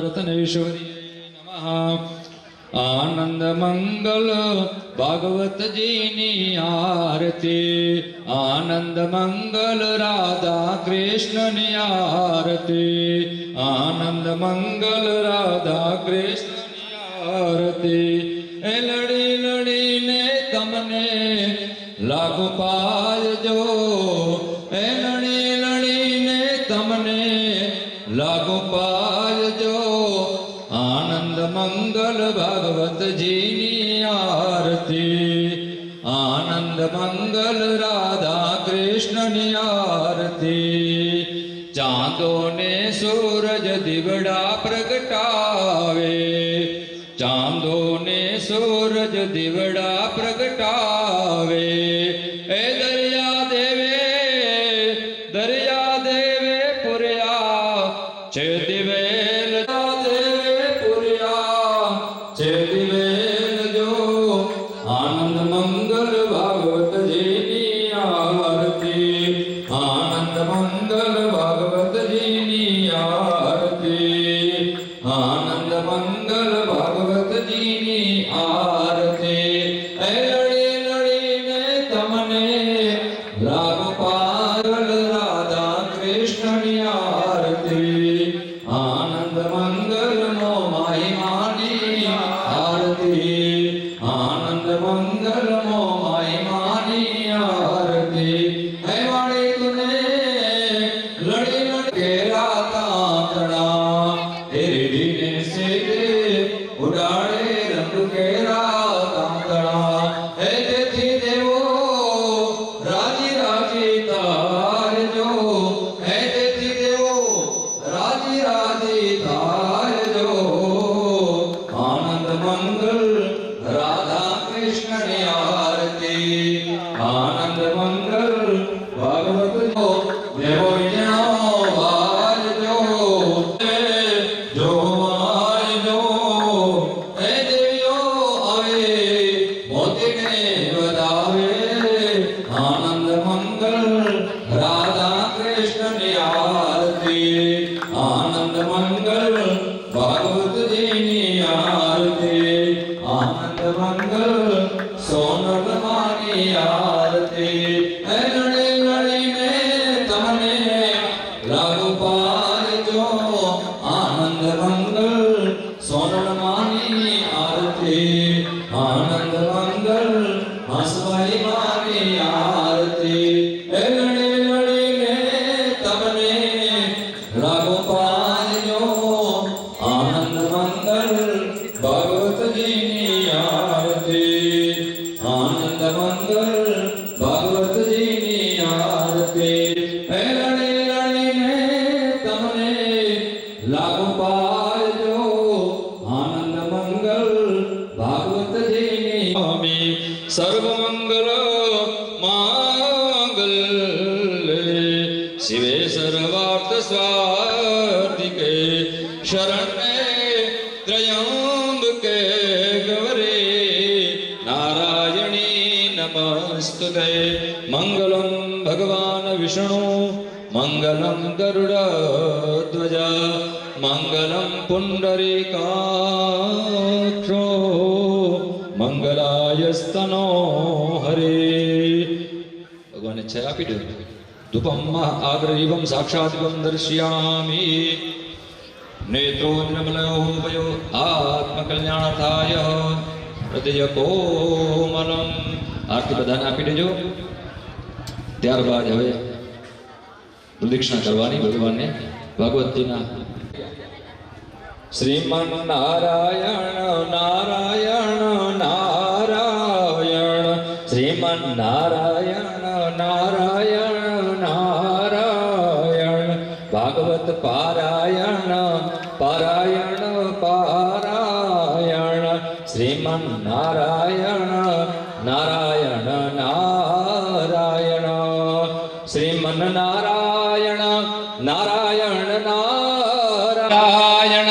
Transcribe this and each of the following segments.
रत्नेश्वरी नमः। आनंद मंगल भागवत जी नी आरती, आनंद मंगल राधा कृष्ण नी आरती, आनंद मंगल राधा कृष्ण नी आरती। ए लड़ी लड़ी ने तमने लागू पालजो, ए लड़ी लड़ी ने तमने लागू पालजो। आनंद मंगल भागवत जी नी आरती, आनंद मंगल राधा कृष्ण नी आरती। चांदो ने सूरज दिवड़ा प्रगटावे, चांदो ने सूरज दिवड़ा प्रगटावे। ए दरिया देवे पुरया छे दिवेल देवे पुरया छे दिवेल जो। आनंद मंगल भागवत जी नी आरती, आनंद मंगल भागवत जी नी आरती, आनंद मंगल भागवत जी नी आरती। ए लड़ी लड़ी ने तमने राग पागल राधा कृष्ण नी आरती, आनंद मंगल मो माई मानी आरती, आनंद मंगल मो माई मानी आरती। है वाणी तूने लड़ी लड़ी केरा तांतड़ा, तेरी ने सीधे उड़ाड़े रंग केरा तांतड़ा। है तेथी देवो राजी राजी तार जो, है तेथी देवो राजी राजी तार जो। आनंद मंगल राधा कृष्ण नी आरती, आनंद मंगल भागवत जो। देवो विजनो वाज जो वाज जो। हे देवियो आवे मोती ने बदावे, आनंद मंगल राधा कृष्ण नी आरती, आनंद मंगल भागवत जी नी आरती, आनंद मंगल सोनल मानी आरती। ए लड़ी लड़ी ने तमने लागू पालजो, आनंद मंगल सोनल मानी आरती, आनंद मंगल हंसभाई मानी आरती। ए लड़ी लड़ी ने तमने लागू पालजो, आनंद मंगल भागवत जी नी आरती, आनंद मंगल भागवत जी नी आरती। ए लड़ी लड़ी ने तमने लागू पालजो, आनंद मंगल भागवत जी नी। स्वामी सर्वमंगल मांगल्ये शिवे सर्वार्थ स्वार्थिके शरण्ये त्र्यंबके गौरी नारायणी नमस्तुते। मंगलम भगवान विष्णु मंगलम गरुड़ध्वज, मंगलम पुंडरीकाक्षो मंगलायस्तनो हरे। भगवान इच्छा आपी दो। धूपम आग्रहीवम साक्षात्म दर्शयामि, नेत्रो निर्मलोपयो आत्मकल्याणार्थाय हृदय कोमलम। आरती बधाने आपी देजो। ત્યારબાદ હવે પ્રદક્ષિણા કરવાની ભગવાનને ભગવતીના। શ્રીમન નારાયણ નારાયણ નારાયણ, શ્રીમન નારાયણ નારાયણ નારાયણ। ભાગવત પારાયણ પારાયણ પારાયણ, શ્રીમન નારાયણ નારાયણ નારાયણ, શ્રીમન નારાયણ નારાયણ નારાયણ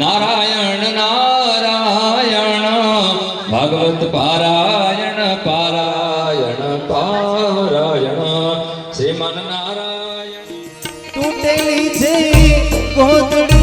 નારાયણ નારાયણ। ભાગવત પારાયણ પારાયણ પારાયણ, શ્રીમન નારાયણ। તૂટેલી છે કોતડી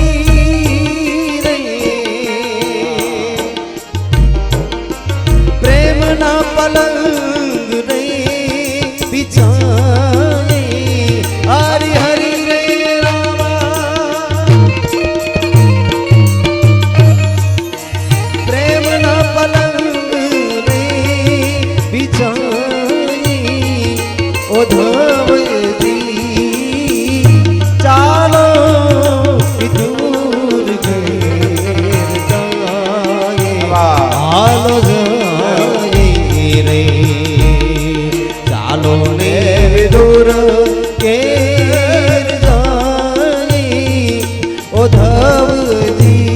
માધવજી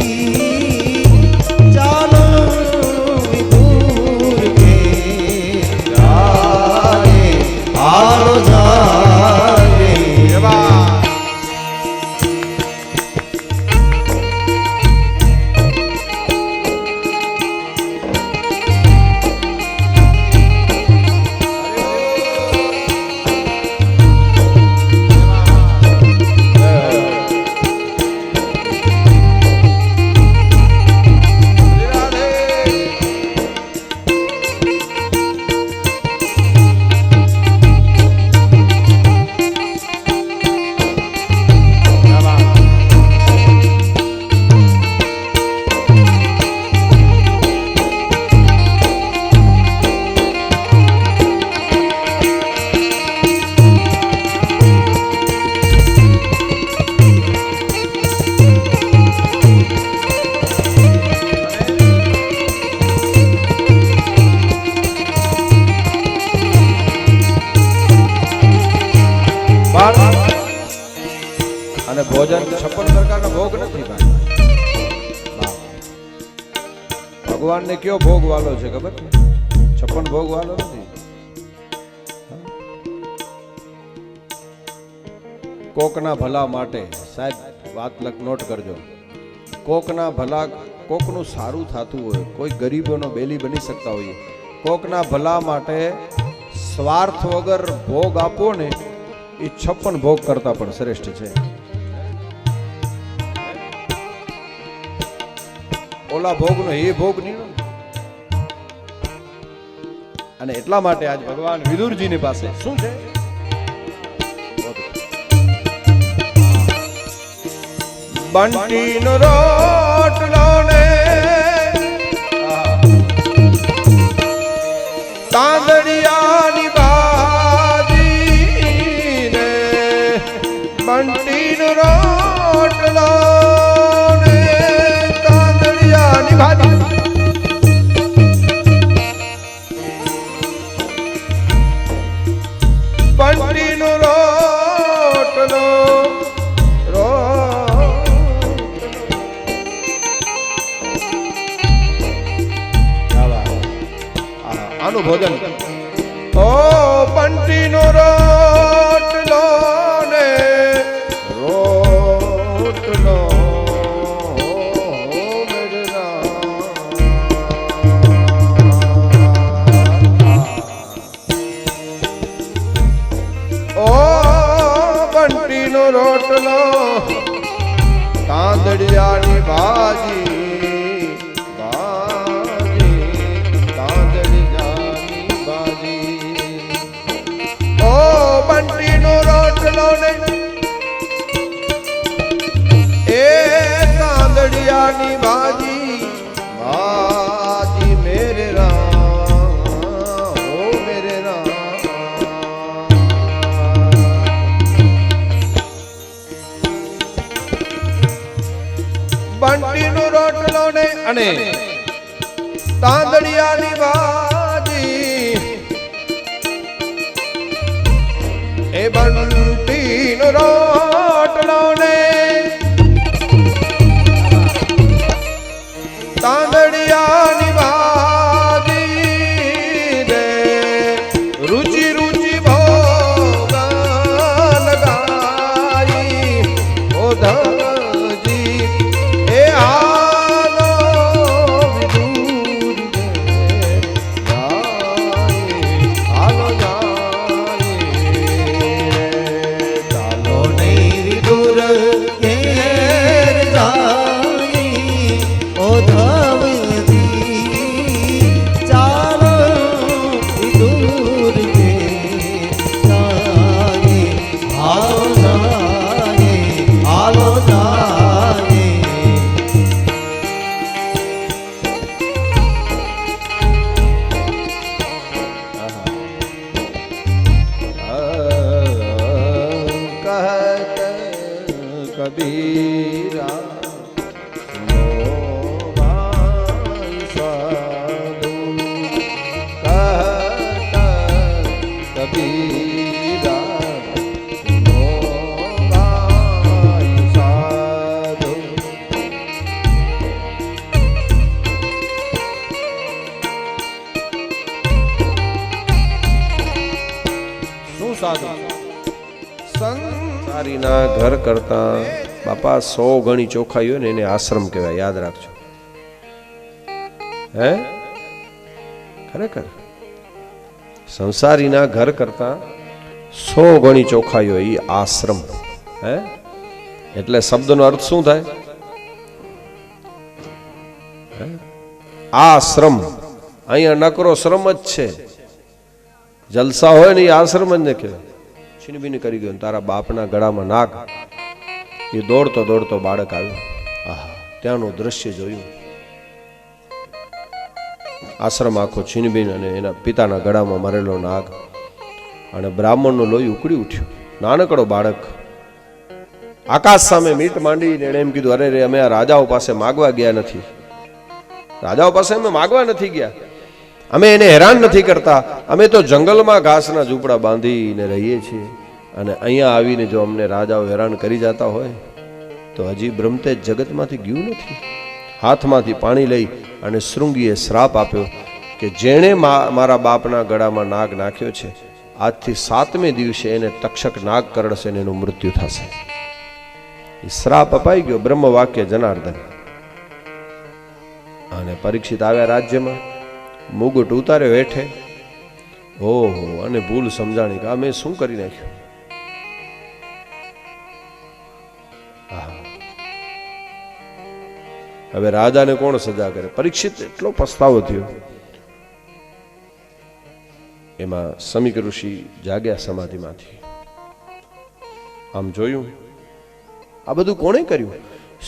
ચાલો વિદુર કે જાએ હાલો જાએ અને ભોજન 56 પ્રકારના ભોગ નથી ભગવાનને કયો ભોગ વાલો છે ખબર? 56 ભોગ વાલો નથી. કોકના ભલા માટે સાહેબ વાત નોટ કરજો. કોકના ભલા, કોકનું સારું થતું હોય, કોઈ ગરીબોનો બેલી બની શકતા હોઈએ, કોકના ભલા માટે સ્વાર્થ વગર ભોગ આપો ને એ 56 ભોગ કરતા પણ શ્રેષ્ઠ છે. ઓલા ભોગનો એ ભોગ નહીં. અને એટલા માટે આજ ભગવાન વિદુરજીની પાસે શું છે? બંટીનો રોટલો ને તાંદડિયાની ભાજી ને બંટીનો રોટલો ને તાંદડિયાની ભાજી બંટીનો રોટલો આનું ભોજન ઓ બંટીનો રોટલો ને રોટલો ઓ બંટીનો રોટલો તાંદડિયાની ભાજી ની ભાજી ભાજી મેરે રામ ઓ મેરે રામ બંટીનો રોટલો ને અને તાંદડિયાની ભાજી એ બંટીનો રોટલો ને તાંદડિયાની ભાજી રે રુચિ રુચિ ભોગ લગાઈ ઓ ધવજી એ હાલો વિદુર હાલો જાય ચાલો નહીં સંસારીના ઘર કરતા બાપા 100 ગણી ચોખાઈ હોય ને એને આશ્રમ કહેવાય, યાદ રાખજો. હે ખરેખર સંસારીના ઘર કરતા 100 ગણી ચોખાઈ હોય એ આશ્રમ. હે એટલે શબ્દનો અર્થ શું થાય? આશ્રમ. અહીંયા નકરો શ્રમ જ છે. જલસા હોય ને એ આશ્રમ જ ને કહેવાય. છીનબીન કરી ગયો તારા બાપના ગળામાં નાગ. એ દોડતો દોડતો બાળક આવ્યો. આહા, ત્યાંનું દ્રશ્ય જોયું. આશ્રમ આખો છીનબીન અને એના પિતાના ગળામાં મરેલો નાગ અને બ્રાહ્મણનું લોહી ઉકળી ઉઠ્યું. નાનકડો બાળક આકાશ સામે મીટ માંડીને એણે એમ કીધું, અરે રે, અમે આ રાજાઓ પાસે માગવા ગયા નથી. રાજાઓ પાસે અમે માગવા નથી ગયા. અમે એને હેરાન નથી કરતા. અમે તો જંગલમાં ઘાસના ઝૂંપડા બાંધીને રહીએ છીએ અને અહીંયા આવીને જો અમને રાજાઓ હેરાન કરી જતા હોય તો હજી બ્રહ્મતેજ જગતમાંથી ગયું નથી. હાથમાંથી પાણી લઈ અને શૃંગીએ શ્રાપ આપ્યો કે જેણે મારા બાપના ગળામાં નાગ નાખ્યો છે આજથી 7મે દિવસે એને તક્ષક નાગ કરડશે ને એનું મૃત્યુ થશે. એ શ્રાપ અપાઈ ગયો. બ્રહ્મ વાક્ય જનાર્દન. અને પરીક્ષિત આવ્યા રાજ્યમાં, મુગટ ઉતારે વેઠે. ઓહો, અને ભૂલ સમજાણી કે અમે શું કરી નાખ્યું. હવે રાજાને કોણ સજા કરે? પરીક્ષિત એટલો પસ્તાવો થયો. એમાં સમીક ઋષિ જાગ્યા સમાધિમાંથી. આમ જોયું આ બધું કોણે કર્યું?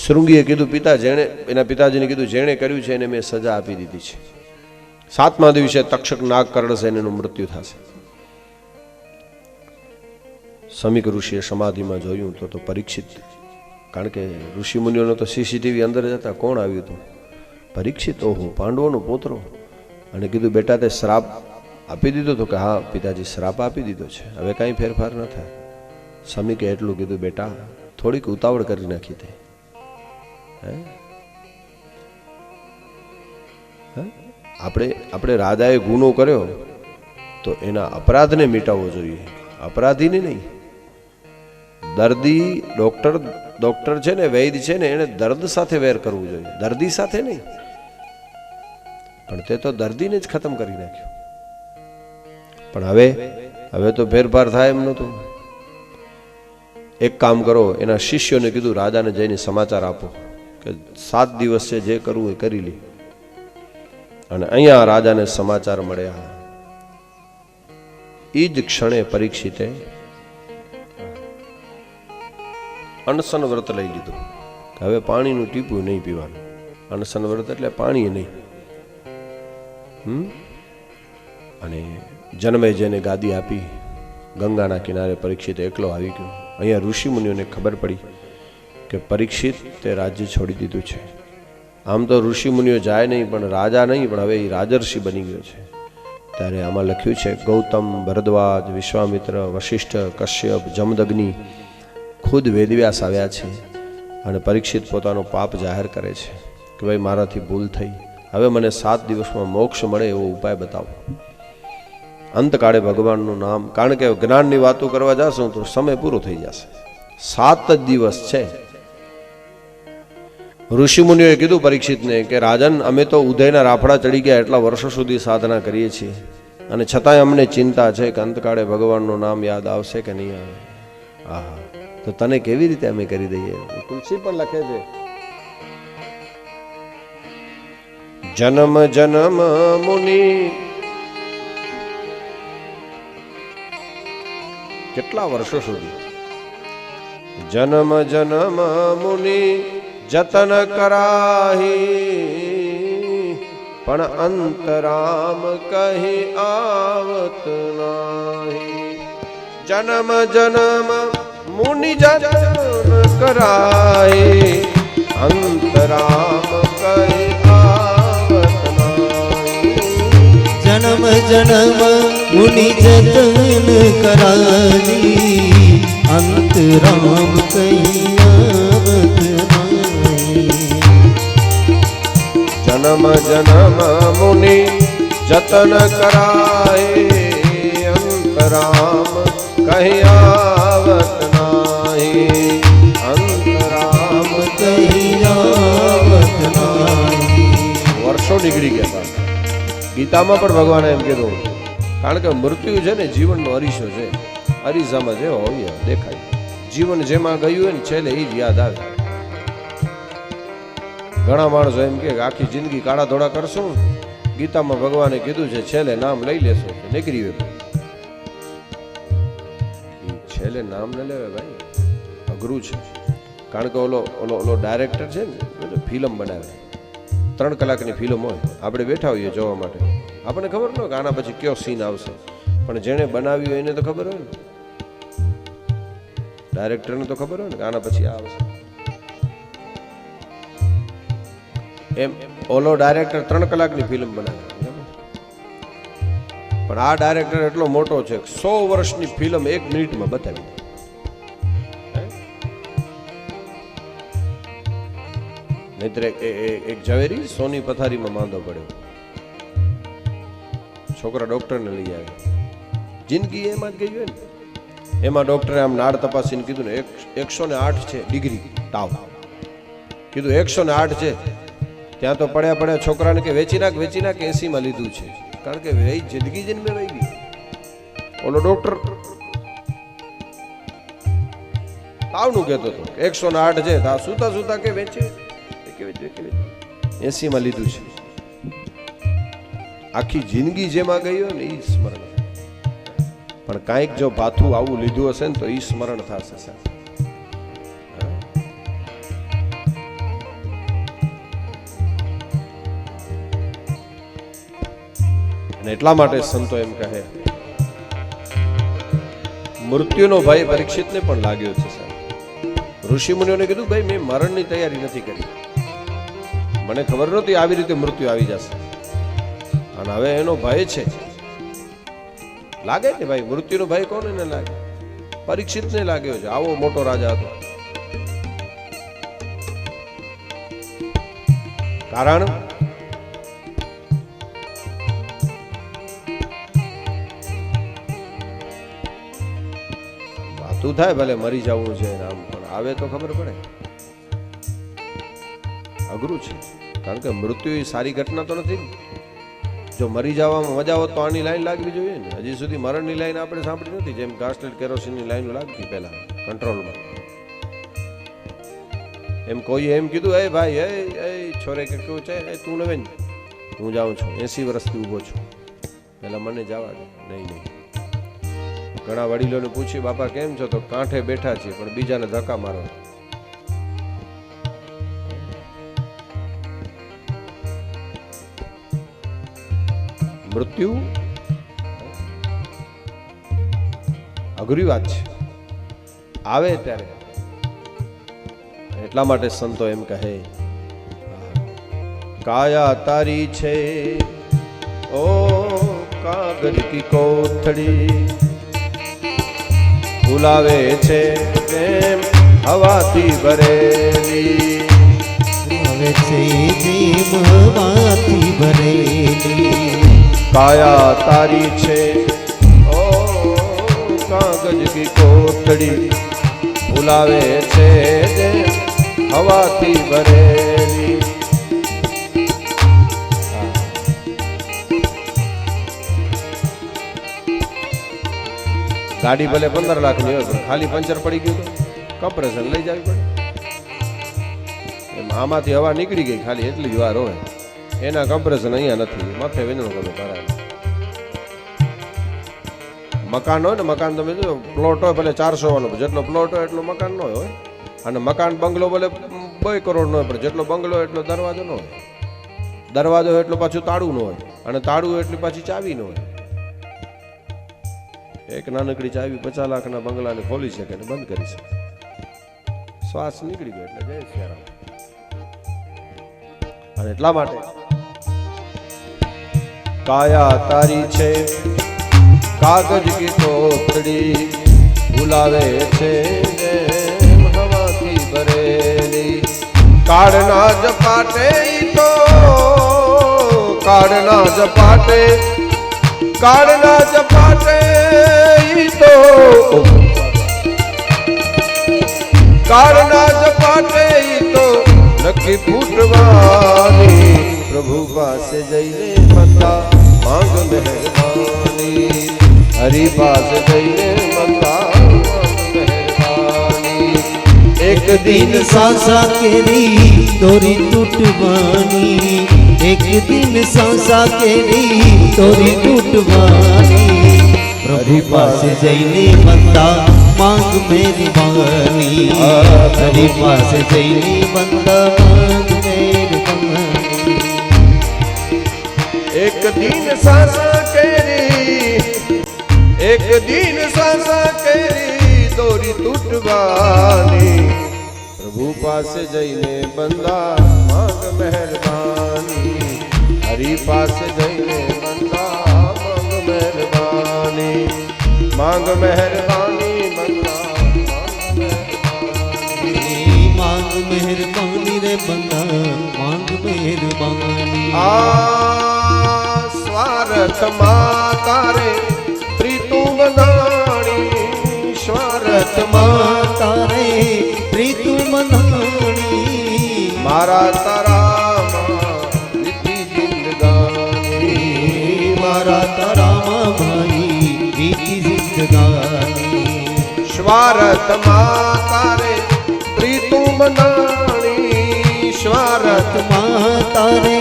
શૃંગીએ કીધું, પિતા જેણે, એના પિતાજીને કીધું જેણે કર્યું છે એને મેં સજા આપી દીધી છે. 7મા દિવસે તક્ષક નાગ કરડશે એનું મૃત્યુ થશે. સમીક ઋષિએ સમાધિમાં જોયું તો પરીક્ષિત, કારણ કે ઋષિ મુનિઓનો તો સીસીટીવી અંદર જતા, કોણ આવ્યું હતું? પરીક્ષિત. ઓહો, પાંડવોનો પોતરો. અને કીધું, બેટા તે શ્રાપ આપી દીધો? તો કે હા પિતાજી, શ્રાપ આપી દીધો છે, હવે કાંઈ ફેરફાર ન થાય. સમીકે એટલું કીધું, બેટા થોડીક ઉતાવળ કરી નાખી તે. આપણે રાજાએ ગુનો કર્યો તો એના અપરાધને મિટાવવો જોઈએ, અપરાધીને નહીં. દર્દી ડોક્ટર છે ને, વૈદ છે ને, એને દર્દ સાથે વેર કરવું જોઈએ, દર્દી સાથે નહીં. પણ તે તો દર્દીને જ ખતમ કરી નાખ્યો. પણ હવે તો ફેરફાર થાય એમ નહોતું. એક કામ કરો, એના શિષ્યોને કીધું રાજાને જઈને સમાચાર આપો કે 7 દિવસ છે, જે કરવું એ કરી લે. અને અહીંયા રાજાને સમાચાર મળ્યા. એ જ ક્ષણે પરીક્ષિતે અનશન વ્રત લઈ લીધું કે હવે પાણીનું ટીપું નહીં પીવાનું. અનશન વ્રત એટલે પાણી નહીં. અને જનમેજયને ગાદી આપી. ગંગાના કિનારે પરીક્ષિત એકલો આવી ગયો. અહીંયા ઋષિ મુનિઓને ખબર પડી કે પરીક્ષિત તે રાજ્ય છોડી દીધું છે. આમ તો ઋષિ મુનિઓ જાય નહીં, પણ રાજા નહીં, પણ હવે એ રાજર્ષિ બની ગયો છે. ત્યારે આમાં લખ્યું છે, ગૌતમ, ભરદ્વાજ, વિશ્વામિત્ર, વશિષ્ઠ, કશ્યપ, જમદગ્નિ, ખુદ વેદવ્યાસ આવ્યા છે. અને પરીક્ષિત પોતાનો પાપ જાહેર કરે છે કે ભાઈ મારાથી ભૂલ થઈ, હવે મને 7 દિવસમાં મોક્ષ મળે એવો ઉપાય બતાવો. અંતકાળે ભગવાનનું નામ, કારણ કે જ્ઞાનની વાતો કરવા જશું તો સમય પૂરો થઈ જશે. 7 જ દિવસ છે. ઋષિ મુનિઓએ કીધું પરીક્ષિતને કે રાજન, અમે તો ઉદયના રાફડા ચડી ગયા એટલા વર્ષો સુધી સાધના કરીએ છીએ અને છતાંય અમને ચિંતા છે કે અંતકાળે ભગવાનનું નામ યાદ આવશે કે નહીં આવે. આહા, તો તને કેવી રીતે અમે કરી દઈએ? તુલસી પણ લખે છે, જન્મ જન્મ મુનિ. કેટલા વર્ષો સુધી? જન્મ જન્મ મુનિ જતન કરાહી, પણ અંતરામ કહી આવત નાહી. જન્મ જન્મ મુનિ જતન કરાહી, અંતરામ કહી આવત નાહી. જન્મ જન્મ મુનિ જતન કરાહી, અંતરામ કહી આવત નાહી. જન્મ જન્મ મુનિ જતન કરાહી, અંતરામ કહી આવત નાહી. ગીતામાં પણ ભગવાને એમ કીધું, કારણ કે મૃત્યુ છે ને જીવનનો અરીસો છે, અરીસામાં જેવો હોય દેખાય. જીવન જેમાં ગયું હોય ને છેલ્લે એ જ યાદ આવે. ઘણા માણસો એમ કે આખી જિંદગી કાળા ધોળા કરશું, ગીતામાં ભગવાને કીધું છે છેલ્લે નામ લઈ લેશો નીકળી ગયું. છેલ્લે નામ ન લેવે ભાઈ, અઘરું છે. કારણ કે ઓલો ઓલો ઓલો ડાયરેક્ટર છે ને ફિલ્મ બનાવે, 3 કલાકની ફિલ્મ હોય, આપણે બેઠા હોઈએ જોવા માટે, આપણને ખબર ન હોય કે આના પછી કયો સીન આવશે, પણ જેણે બનાવ્યું હોય એને તો ખબર હોય ને, ડાયરેક્ટરને તો ખબર હોય ને કે આના પછી આ આવશે. એમ ઓલો ડાયરેક્ટર 3 કલાકની ફિલ્મ બનાવે, પણ આ ડાયરેક્ટર એટલો મોટો છે 100 વર્ષની ફિલ્મ 1 મિનિટમાં બતાવી. નહીતર એક ઝવેરી સોની પથારીમાં માંદો પડ્યો, છોકરા ડોક્ટરને લઈ આવે, જિંદગી એમાં જ ગઈ હોય ને. એમાં ડોક્ટરે આમ નાડ તપાસીને કીધું ને 108 છે ડિગ્રી તાવ, કીધું 108 છે. ત્યાં તો પડ્યા છોકરાને કે વેચી નાખ 80 માં લીધું છે, કારણ કે જિંદગી જન્મે વહી ગઈ. ઓલો ડોક્ટર તાવનું કહેતો હતો 108 છે, સુતા સુતા કે વેચે 80 માં લીધું છે. આખી જિંદગી જેમાં ગઈ હોય ને એ સ્મરણ, પણ કાંઈક જો ભાથું આવું લીધું હશે ને તો એ સ્મરણ થશે સાહેબ. અને એટલા માટે સંતો એમ કહે, મૃત્યુનો ભય પરીક્ષિતને પણ લાગ્યો છે સાહેબ. ઋષિ મુનિઓને કીધું ભાઈ મેં મરણની તૈયારી નથી કરી, મને ખબર નહોતી આવી રીતે મૃત્યુ આવી જશે, અને હવે એનો ભય છે. લાગે ને ભાઈ, મૃત્યુનો ભય કોને ન લાગે? પરીક્ષિતને લાગ્યો છે, આવો મોટો રાજા હતો. કારણ વાતું થાય ભલે મરી જવું છે આમ, પણ આવે તો ખબર પડે. અઘરું છે, કારણ કે મૃત્યુ એ સારી ઘટના તો નથી. જો મરી જવામાં મજા હોત તો આની લાઈન લાગવી જોઈએ ને. હજી સુધી મરણની લાઈન આપણે સાંભળી નથી, જેમ ગાસ્ટેડ કેરોસીનની લાઈન લાગતી પહેલા કંટ્રોલમાં. એમ કોઈ એમ કીધું એ ભાઈ એ છોરે કે કેવું છે તું નવે ને, હું જાઉં છું 80 વર્ષથી ઊભો છું, પહેલા મને જવા દે. નહીં. ઘણા વડીલોને પૂછ્યું બાપા કેમ છો, તો કાંઠે બેઠા છીએ પણ બીજાને ધક્કા મારો. મૃત્યુ અઘરી વાત છે, આવે ત્યારે. એટલા માટે સંતો એમ કહે, કાયા તારી છે ઓ કાગળ કી કોથળી, ભૂલાવે છે તેમ હવાથી ભરેલી, આવે છે જેમ હવાથી ભરેલી. કાયા તારી છે ઓ કાગજ કી કોથળી, ભૂલાવે છે તેમ હવાથી ભરેલી. ગાડી ભલે 15 લાખની હોય પણ ખાલી પંચર પડી ગયું તો કમ્પ્રેસર લઈ જવી પડે. આમાંથી હવા નીકળી ગઈ ખાલી એટલી જ વાર હોય, એના કમ્પ્રેસર અહીંયા નથી, માથે વેચણું તમે કરાય. મકાન હોય ને, મકાન તમે જો પ્લોટ હોય ભલે 400 વાળો, જેટલો પ્લોટ હોય એટલો મકાન નો હોય, અને મકાન બંગલો ભલે 2 કરોડ નો હોય પણ જેટલો બંગલો એટલો દરવાજો ન હોય, દરવાજો એટલો પાછું તાળું ન હોય, અને તાળું એટલી પાછી ચાવી ન હોય. એક નાનકડી ચાવી 50 લાખના બંગલાને ખોલી શકે ને બંધ કરી શકે. શ્વાસ નીકળી ગયો એટલે જય શ્રી રામ. અને એટલા માટે કાયા તારી છે કાગજ કી કોથળી, ભૂલાવે છે હવાથી ભરેલી. કાળના જપાટે તો કાળના જપાટે, કાળના જપાટે તો કાળના જપાટે તો નક્કી ફૂટવાની. પ્રભુ પાસે જઈને બધા માંગ મહેરબાની હરી પાસ જઈને મંગા માંગ મહેરબાની એક દિન સાસા કેરી દોરી તૂટવાની એક દિન સાસા કેરી દોરી તૂટવાની પ્રભુ પાસે જઈને બંદા માંગ મહેરબાની હરી પાસે જઈને બંદા માંગ મહેરબાની એક દિન સાસા કેરી એક દિન સાસા કેરી દોરી તૂટવાની પ્રભુ પાસે જઈને બંદા માંગ મહેરબાની હરી પાસે જઈને બંદા માંગ મહેરબાની માંગ મહેરબાની બંદા માંગ મહેરબાની રે બંદા માંગ મહેરબાની આ સ્વાર્થમાં તારે પ્રીતું બનાણી સ્વાર્થમાં તારે પ્રીતુ મનાણી મારા તારામાં લીધી જિંદગાની મારા તારામાં ભાઈ બીજી જિંદગાની સ્વાર્થમાં તારે પ્રીતું બનાણી સ્વાર્થમાં તારે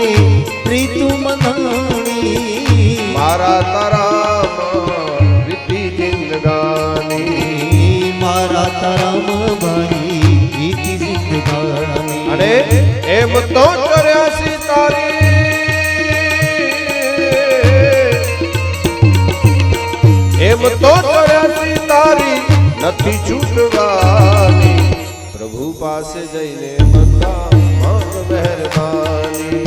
પ્રીતુ મનાણી મારા તારામાં લીધી જિંદગાની મારા તારામાં ભાઈ બીજી જિંદગાની અને એમ તો 84 તારી એમ તો 84 તારી નથી છૂટવાની પ્રભુ પાસે જઈને બંદા માંગ મહેરબાની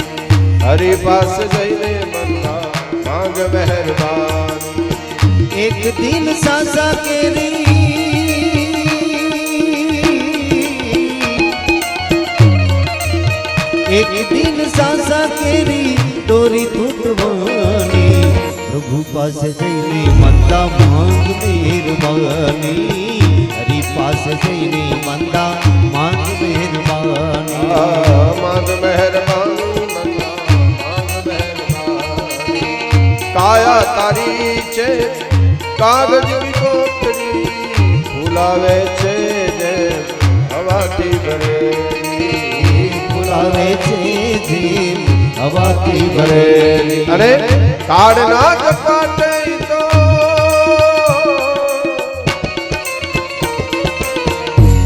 હરી પાસે જઈને બંદા માંગ મહેરબાની એક દિન સાસા કેરી એક દિન સાસા કેરી દોરી તૂટવાની પ્રભુ પાસે જઈને મંદા માંગ મહેરબાની હરી પાસે જઈને મંદા માંગ મહેરબાની માંગ મહેરબાની બંદા માંગ મહેરબાની કાયા તારી છે કાગજની કોઠડી ફૂલાવે છે જેમ હવાથી ભરેલી ફૂલાવે છે જેમ હવાથી ભરેલી અને કાળના કપાટે તો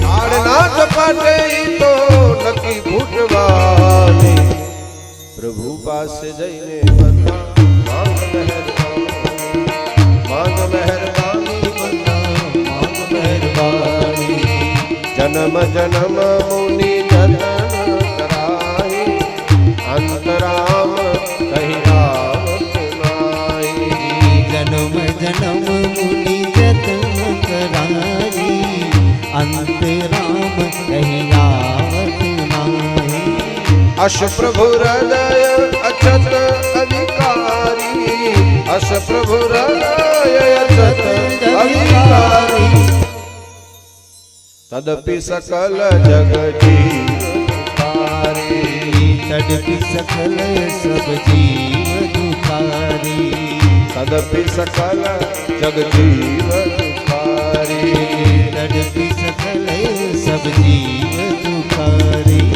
કાળના કપાટે તો નક્કી ફૂટવાની પ્રભુ પાસે જઈને બંદા માંગ મહેરબાની માંગ મહેરબાની બંદા માંગ મહેરબાની જન્મ જન્મ મુનિ જતન કરાઈ અંતરામ કહી આવત નાઈ જન્મ જન્મ મુનિ જતન કરાઈ અંતરામ કહી આવત નાહી અશ પ્રભુ હૃદય અછત અધિકારી અશ પ્રભુ હૃદય અછત અધિકારી તદપી સકલ જગજીવકારી તડપી સકલ સબ જીવ દુખારી તદપી સકલ જગજીવકારી તડપી સકલ સબ જીવ દુખારી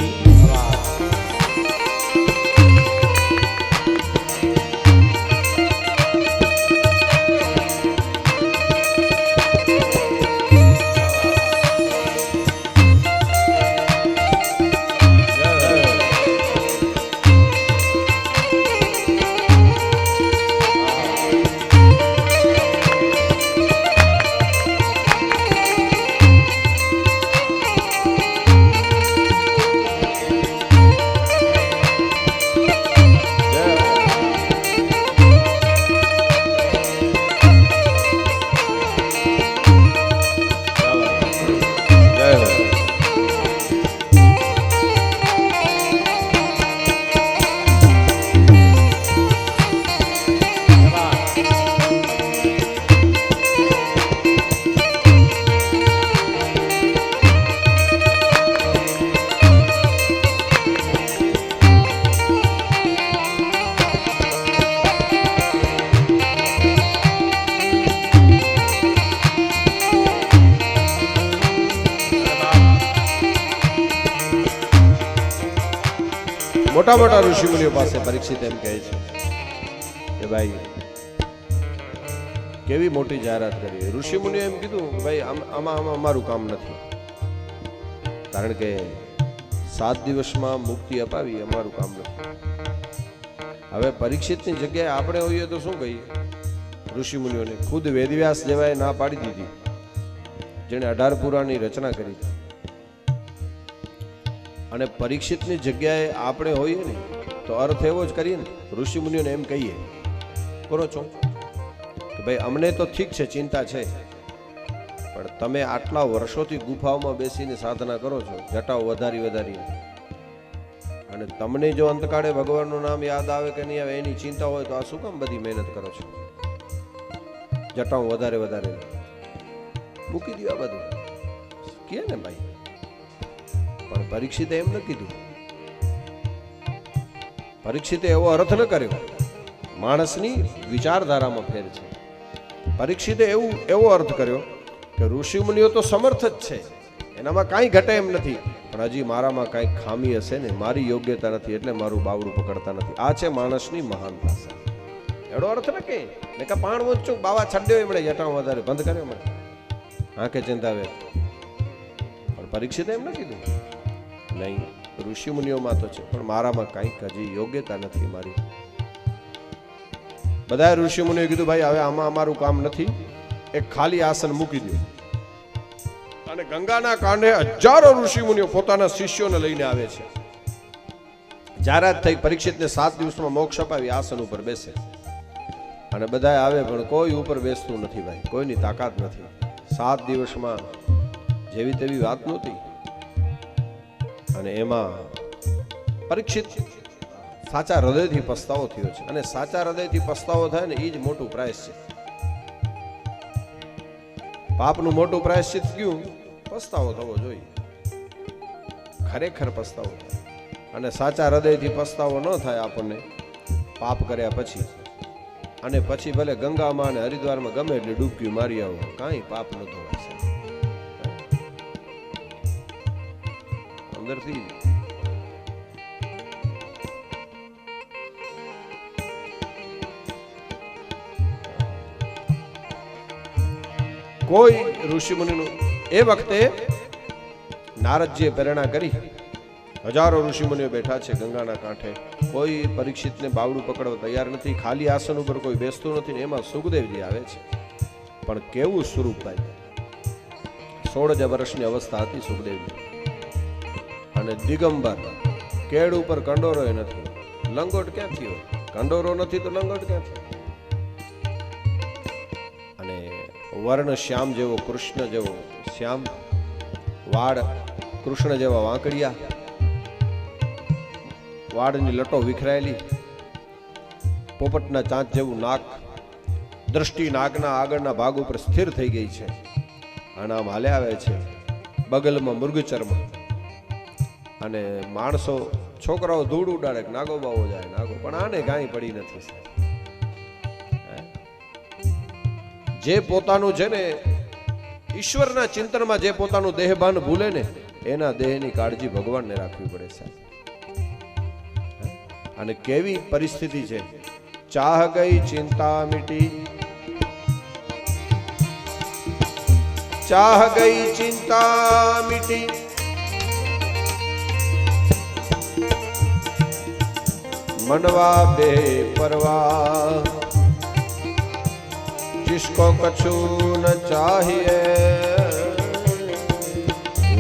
મોટા મોટા ઋષિમુનિઓ પાસે પરીક્ષિત એમ કહે છે કે ભાઈ કેવી મોટી જાહેરાત કરી. ઋષિમુનિએ એમ કીધું કે ભાઈ આમાં અમારું કામ નથી, કારણ કે 7 દિવસમાં મુક્તિ અપાવી અમારું કામ નથી. હવે પરીક્ષિતની જગ્યાએ આપણે હોઈએ તો શું કહીએ? ઋષિમુનિઓને ખુદ વેદવ્યાસ જેવાએ ના પાડી દીધી, જેણે 18 પુરાણની રચના કરી હતી. અને પરીક્ષિતની જગ્યાએ આપણે હોઈએ ને તો અર્થ એવો જ કરીએ ને, ઋષિમુનિઓને એમ કહીએ કરો છો કે ભાઈ અમને તો ઠીક છે, ચિંતા છે, પણ તમે આટલા વર્ષોથી ગુફાઓમાં બેસીને સાધના કરો છો, જટાઓ વધારી અને તમને જો અંતકાળે ભગવાનનું નામ યાદ આવે કે નહીં આવે એની ચિંતા હોય તો આ શું કામ બધી મહેનત કરો છો? જટાઓ વધારે મૂકી દો આ બધું કહે ને ભાઈ. પણ પરીક્ષિતે એમ ન કીધું. પરીક્ષિતે એવો અર્થ ન કર્યો. માણસની વિચારધારામાં ફેર છે. પરીક્ષિતે એવો અર્થ કર્યો કે ઋષિમુનિઓ તો સમર્થ જ છે, એનામાં કાંઈ ઘટે એમ નથી, પણ હજી મારામાં કાંઈ ખામી હશે ને, મારી યોગ્યતા નથી એટલે મારું બાવડું પકડતા નથી. આ છે માણસની મહાનતા. એનો અર્થ ન કે મેં કા પાણ વચ્ચું બાવા છડ્યો મળે જટાઓ વધારે બંધ કર્યો મળે આંખે ચિંતાવે. પણ પરીક્ષિતે એમ ન કીધું, નહીં ઋષિમુનિઓમાં તો છે પણ મારામાં કાંઈક હજી યોગ્યતા નથી મારી. બધા ઋષિમુનિએ કીધું ભાઈ હવે આમાં અમારું કામ નથી, એક ખાલી આસન મૂકી દો. અને ગંગાના કાંઠે હજારો ઋષિમુનિઓ પોતાના શિષ્યોને લઈને આવે છે. જાહેરાત થઈ પરીક્ષિતને 7 દિવસમાં મોક્ષ અપાવી આસન ઉપર બેસે. અને બધા આવે પણ કોઈ ઉપર બેસતું નથી ભાઈ, કોઈની તાકાત નથી. 7 દિવસમાં જેવી તેવી વાત નહોતી. અને એમાં પરીક્ષિત સાચા હૃદયથી પસ્તાવો થયો છે. અને સાચા હૃદયથી પસ્તાવો થાય ને એ જ મોટું પ્રાયશ્ચિત. પાપનું મોટું પ્રાયશ્ચિત કયું? પસ્તાવો થવો જોઈએ, ખરેખર પસ્તાવો થાય. અને સાચા હૃદયથી પસ્તાવો ન થાય આપણને પાપ કર્યા પછી, અને પછી ભલે ગંગામાં અને હરિદ્વારમાં ગમે એટલી ડૂબકી મારી આવો, કાંઈ પાપ ન ધોવાય અંદરથી. કોઈ ઋષિમુનિનું એ વખતે નારદજીએ પ્રેરણા કરી. હજારો ઋષિમુનિઓ બેઠા છે ગંગાના કાંઠે, કોઈ પરીક્ષિતને બાવડું પકડવા તૈયાર નથી, ખાલી આસન ઉપર કોઈ બેસતું નથી. ને એમાં સુખદેવજી આવે છે. પણ કેવું સ્વરૂપ ભાઈ! 16 વર્ષની અવસ્થા હતી સુખદેવજી. અને દિગંબર, કેળ ઉપર કંડોરો નથી, લંગોટ ક્યાંથી હોય? કંડોરો નથી તો લંગોટ ક્યાંથી? અને વર્ણ શ્યામ જેવો, કૃષ્ણ જેવો શ્યામ, વાળ કૃષ્ણ જેવા વાંકડિયા, વાળની લટો વિખરાયેલી, પોપટના ચાંચ જેવું નાક, દ્રષ્ટિ નાકના આગળના ભાગ ઉપર સ્થિર થઈ ગઈ છે. આનામ હાલે આવે છે, બગલમાં મૃગચર્મ. અને માણસો, છોકરાઓ ધૂળ ઉડાડે, નાગો બાવો જાય, નાગો, પણ આને કાંઈ પડી નથી. જે પોતાનું છે ને ઈશ્વરના ચિંતનમાં જે પોતાનું દેહભાન ભૂલે ને એના દેહની કાળજી ભગવાનને રાખવી પડે છે. અને કેવી પરિસ્થિતિ છે! ચાહ ગઈ ચિંતા મિટી, ચાહ ગઈ ચિંતા મિટી, मनवा बेपरवाह, जिसको कछु न चाहिए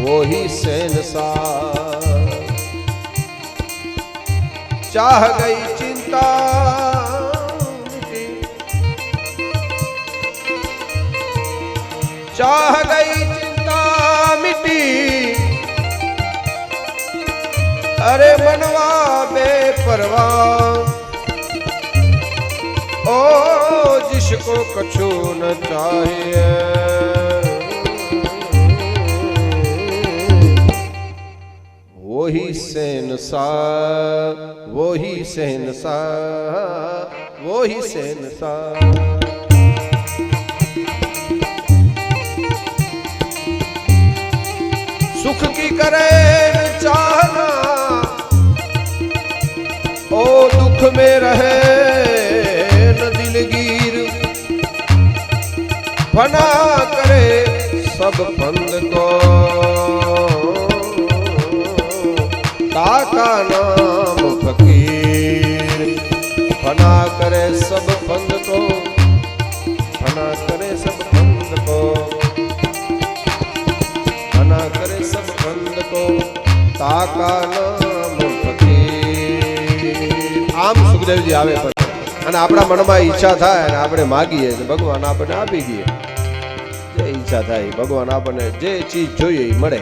वो ही शहंशाह। चाह गई चिंता मिटी, चाह गई चिंता मिटी, अरे मनवा बेपरवाह, ओ जिसको कछु न चाहिए वो ही शहंशाह, वो ही शहंशाह, वो ही शहंशाह। सुख की करे चाहना, दुख में रहे न दिलगीर, फना करे सब फंद को, ताका नाम फकीर। फना करे सब फंद को, फना करे सब फंद को, फना करे सब फंद को, ताका नाम फकीर। આમ સુખદેવજી આવે અને આપણા મનમાં ઈચ્છા થાય અને આપણે માગીએ ભગવાન આપણને આપી દે। જે ઈચ્છા થાય ભગવાન આપણને જે ચીજ જોઈએ એ મળે,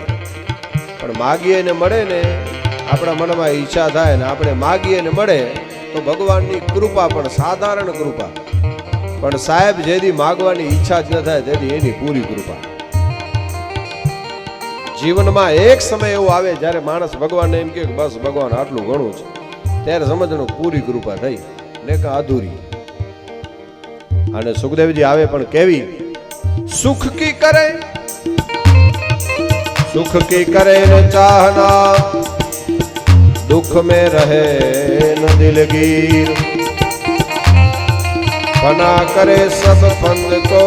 પણ માગીએ ને મળે ને, આપણા મનમાં ઈચ્છા થાય ને આપણે માગીએ ને મળે તો ભગવાનની કૃપા પણ સાધારણ કૃપા, પણ સાહેબ જેથી માગવાની ઈચ્છા જ ન થાય તેથી એની પૂરી કૃપા। જીવનમાં એક સમય એવો આવે જ્યારે માણસ ભગવાનને એમ કે બસ ભગવાન આટલું ઘણું છે, ત્યારે સમજણું પૂરી કૃપા થઈ ને કે અધૂરી। અને સુખદેવજી આવે પણ કેવી, સુખ કી કરે, सुख की करे न चाहना, दुख में रहे न दिलगीर, फना करे सब फंद को,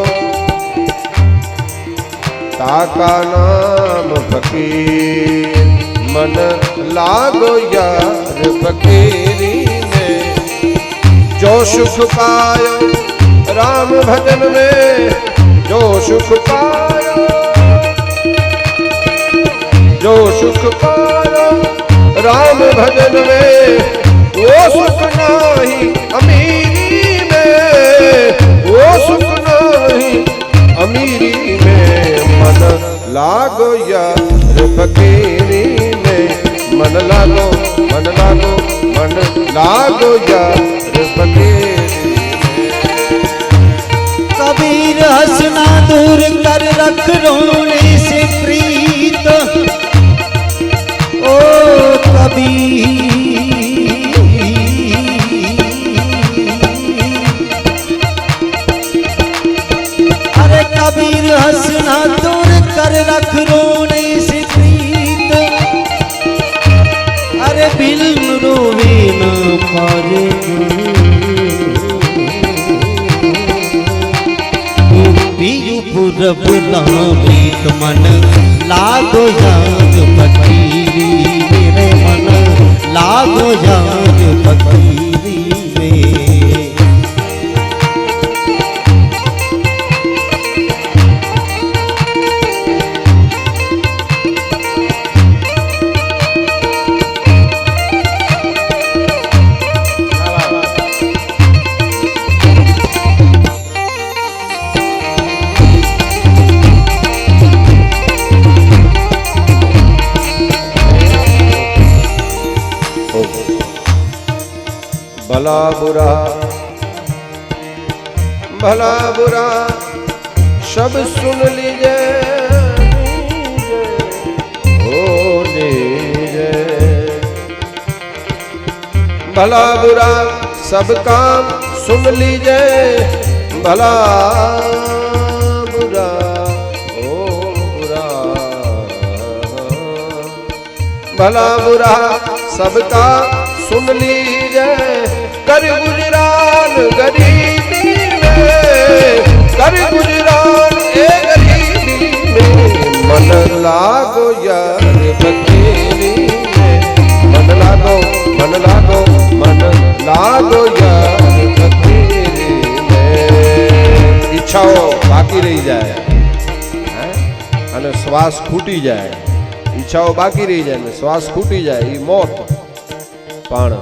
ताका नाम फकीर। मन लागो यार फकीरी में, जो सुख पायो राम भजन में, जो सुख पायो, जो सुख पायो राम भजन में, वो सुख नहीं अमीरी में, वो सुख नहीं अमीरी में। मन लागो यार फकीरी में, मन लागो, मन लागो, मन लागो यार फकीरी में। कबीर हंसना दूर कर रख रोने से प्रीत, ओ कबीर। अरे कबीर हंसना दूर कर रख रोने से प्रीत, अरे बिल रोवे न पारे, पुरब नामित मन लागो याद फकीरी, मेरे मन लागो याद फकीरी में। भला बुरा, भला बुरा सब सुन लीजिए, हो लीजिए। भला बुरा सब काम सुन लीजिए, भला बुरा ओ बुरा, भला बुरा सबका सुन लीजिए। कर गुजरान गरीबी में, कर गुजरान ए गरीबी में, मन लागो यार फकीरी में, मन लागो, मन लागो, मन लागो यार फकीरी में। ઈચ્છાઓ બાકી રહી જાય અને શ્વાસ ખૂટી જાય, ઈચ્છાઓ બાકી રહી જાય ને શ્વાસ ખૂટી જાય એ મોત, પણ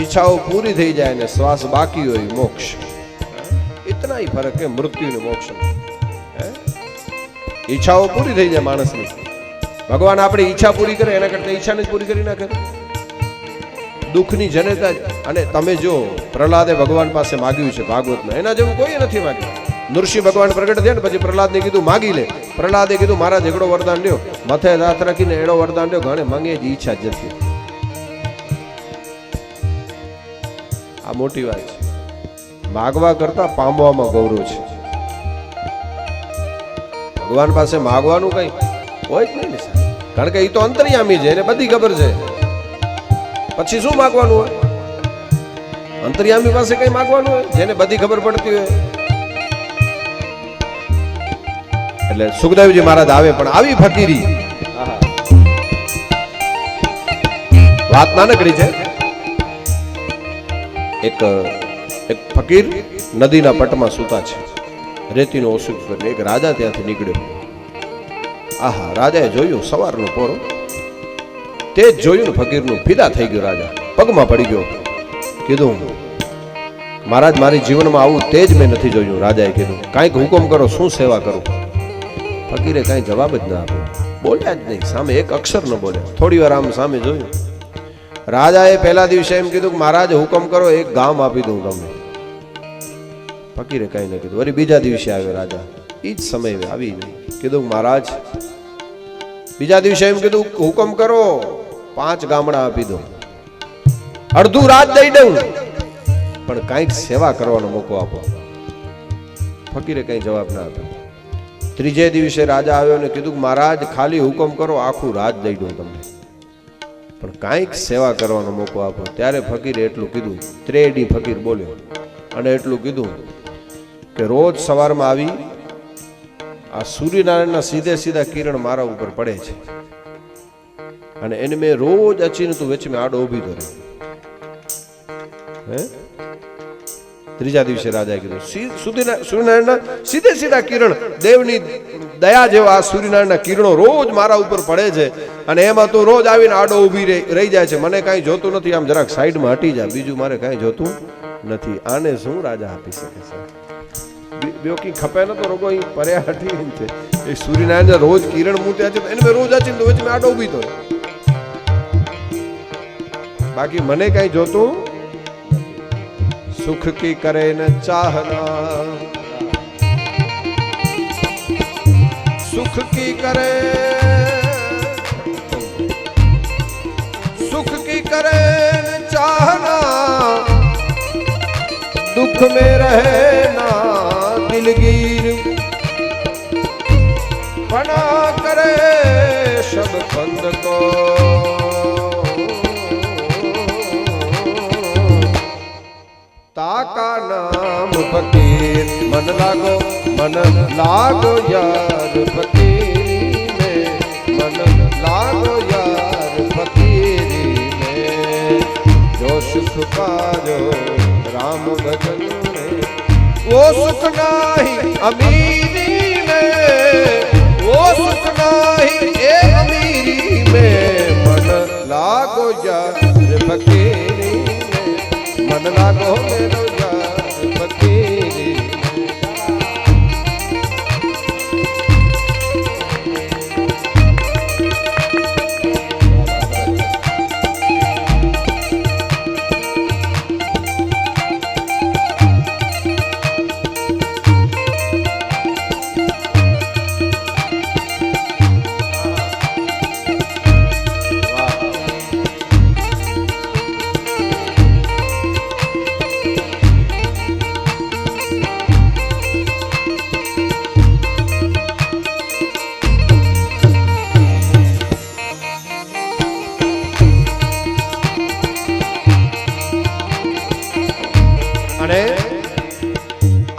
ઈચ્છાઓ પૂરી થઈ જાય ને શ્વાસ બાકી હોય મોક્ષ। इतना ही फर्क है मृत्यु ने मोक्ष में। ઈચ્છાઓ પૂરી થઈ જાય માણસની, ભગવાન આપણી ઈચ્છા પૂરી કરે એના કરતા ઈચ્છાને જ પૂરી કરી નાખે, દુઃખની જનતા। અને તમે જો પ્રહલાદે ભગવાન પાસે માગ્યું છે ભાગવતમાં, એના જેવું કોઈ નથી માગ્યું। નૃસિંહ ભગવાન પ્રગટ થયા ને પછી પ્રહલાદને કીધું માગી લે, પ્રહલાદે કીધું મારા ઝઘડો વરદાન લ્યો, મથે હાથ રાખીને એડો વરદાન લ્યો, ઘણે માંગે જ ઈચ્છા જ નથી। આ મોટી વાત છે, માગવા કરતા પામવામાં ગૌરવ છે। ભગવાન પાસે માગવાનું કઈ હોય જ નહીં ને સાહેબ, કારણ કે એ તો અંતર્યામી છે, એને બધી ખબર છે, પછી શું માગવાનું હોય? અંતર્યામી પાસે કઈ માંગવાનું હોય, જેને બધી ખબર પડતી હોય. એટલે સુખદેવજી મહારાજ આવે, પણ આવી ફકીરી વાત નાનકડી છે. એક ફકીર નદીના પટમાં સૂતા છે, રેતીનો ઓસુક કરીને. એક રાજા ત્યાંથી નીકળ્યો. આહા, રાજાએ જોયું સવારનો પોરો, તે જ જોયું ને ફકીરનું ફિદા થઈ ગયો. રાજા પગમાં પડી ગયો. કીધું, મહારાજ મારી જીવનમાં આવું તેજ મેં નથી જોયું. રાજાએ કીધું, કાંઈક હુકમ કરો, શું સેવા કરું? ફકીરે કાંઈ જવાબ જ ના આપ્યો, બોલ્યા જ નહીં, સામે એક અક્ષર ન બોલ્યા. થોડી વાર આમ સામે જોયું. રાજાએ પહેલા દિવસે એમ કીધું કે મહારાજ હુકમ કરો, એક ગામ આપી દઉં તમને. ફકીરે કાંઈ ન કીધું. વળી બીજા દિવસે આવ્યો રાજા, એ જ સમય આવી નહીં. કીધું મહારાજ, બીજા દિવસે એમ કીધું હુકમ કરો, 5 ગામડા આપી દઉં, અડધું રાજ દઈ દઉં, પણ કાંઈક સેવા કરવાનો મોકો આપો. ફકીરે કઈ જવાબ ના આપ્યો. ત્રીજે દિવસે રાજા આવ્યો ને કીધું મહારાજ ખાલી હુકમ કરો, આખું રાજ દઈ દઉં તમને, પણ કાંઈક સેવા કરવાનો મોકો આપો. ત્યારે ફકીરે એટલું કીધું, ત્રેડી ફકીર બોલ્યો અને એટલું કીધું કે રોજ સવારમાં આવી આ સૂર્યનારાયણના સીધે સીધા કિરણ મારા ઉપર પડે છે, અને એને મેં રોજ અચીને તું વચ્ચે મેં આડો ઊભી ધરે. હે? ત્રીજા દિવસે રાજાએ કીધું, સૂર્યનારાયણના સીધે સીધા કિરણ, દેવની દયા જેવા આ સૂર્યનારાયણના કિરણો રોજ મારા ઉપર પડે છે, અને એમાં તું રોજ આવીને આડો ઊભી રહી જાય છે. મને કાંઈ જોતું નથી, આમ જરાક સાઈડમાં હટી જા, બીજું મારે કાંઈ જોતું નથી. આને શું રાજા આપી શકે છે? બીજો કઈ ખપે ન તો રોગો અહીં પર્યા હટી છે. એ સૂર્યનારાયણ રોજ કિરણ મૂટ્યા છે, એને મેં રોજ અચીને તો વચ્ચે મેં આડો ઊભી તો, બાકી મને કાંઈ જોતું. सुख की करे न चाहना, सुख की करे, सुख की करे न चाहना, दुख में रहना दिलगीर, बना करे सब बंद को, ताका नाम फकीर, मन लागो यार फकीरी में, मन लागो यार फकीरी में, जो सुख पायो राम भजन में, वो सुख नाही अमीरी में, वो सुख नाही ए अमीरी में, मन लागो यार फकीरी, मन लागो मेरो यार फकीरी.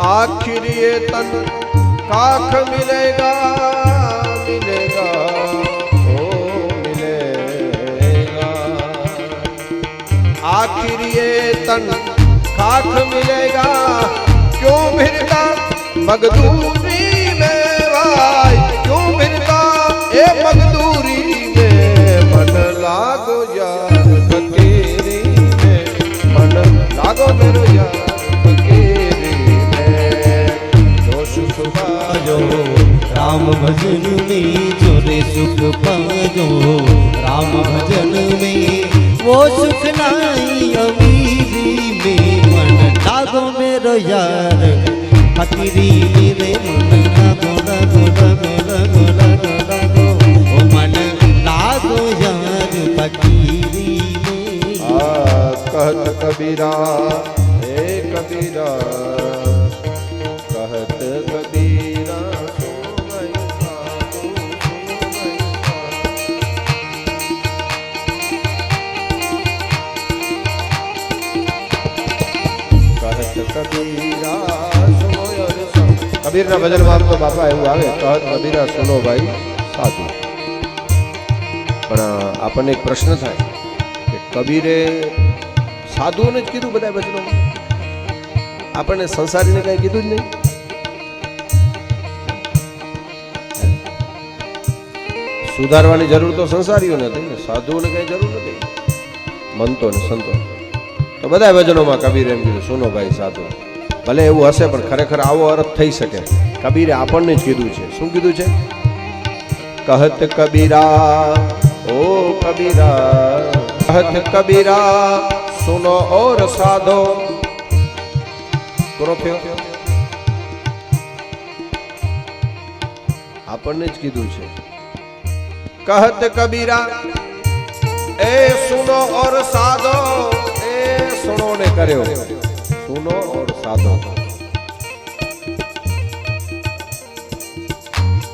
आखिर ये तन काख मिलेगा, मिलेगा, ओ मिलेगा, आखिर ये तन खाक मिलेगा, क्यों भिरता मगदूरी में भाई, क्यों भिरता ए मगदूरी में, मन लागो यार फकीरी में, मन लागो मेरो यार राम भजन में, जोरे सुख पाजो राम भजन में, वो सुख नहीं अमीरी में, मन लागो मेरो यार फकीरी मेरे, मन लागो लागो लागो लागो लागो लागो, ओ मन लागो यार फकीरी में. कहत कबीरा हे कबीरा, कहत कबीरा કબીરા સુનો યર સાધુ. કબીરના ભજનમાં તો બાપા એવું આવે કહત કબીરા સુનો ભાઈ સાધુ. પણ આપણને એક પ્રશ્ન થાય કે કબીરે સાધુઓને જ કીધું બધા ભજનોમાં, આપણને સંસારીને કઈ કીધું જ નહીં. સુધારવાની જરૂર તો સંસારીઓને હતી ને, સાધુઓને કઈ જરૂર નથી, મંતો ને સંતો. તો બધા ભજનોમાં કબીરે એમ કીધું સુનો ભાઈ સાધુ. ભલે એવું હશે પણ ખરેખર આવો અર્થ થઈ શકે. કબીરે આપણને જ કીધું છે. શું કીધું છે? કહત કબીરા ઓ કબીરા કહત કબીરા સુનો ઓર સાધો. પૂરો થયો. આપણને જ કીધું છે. कहत कबीरा ए सुनो और साधो. ए सुनो ने કર્યો, सुनो और साधो.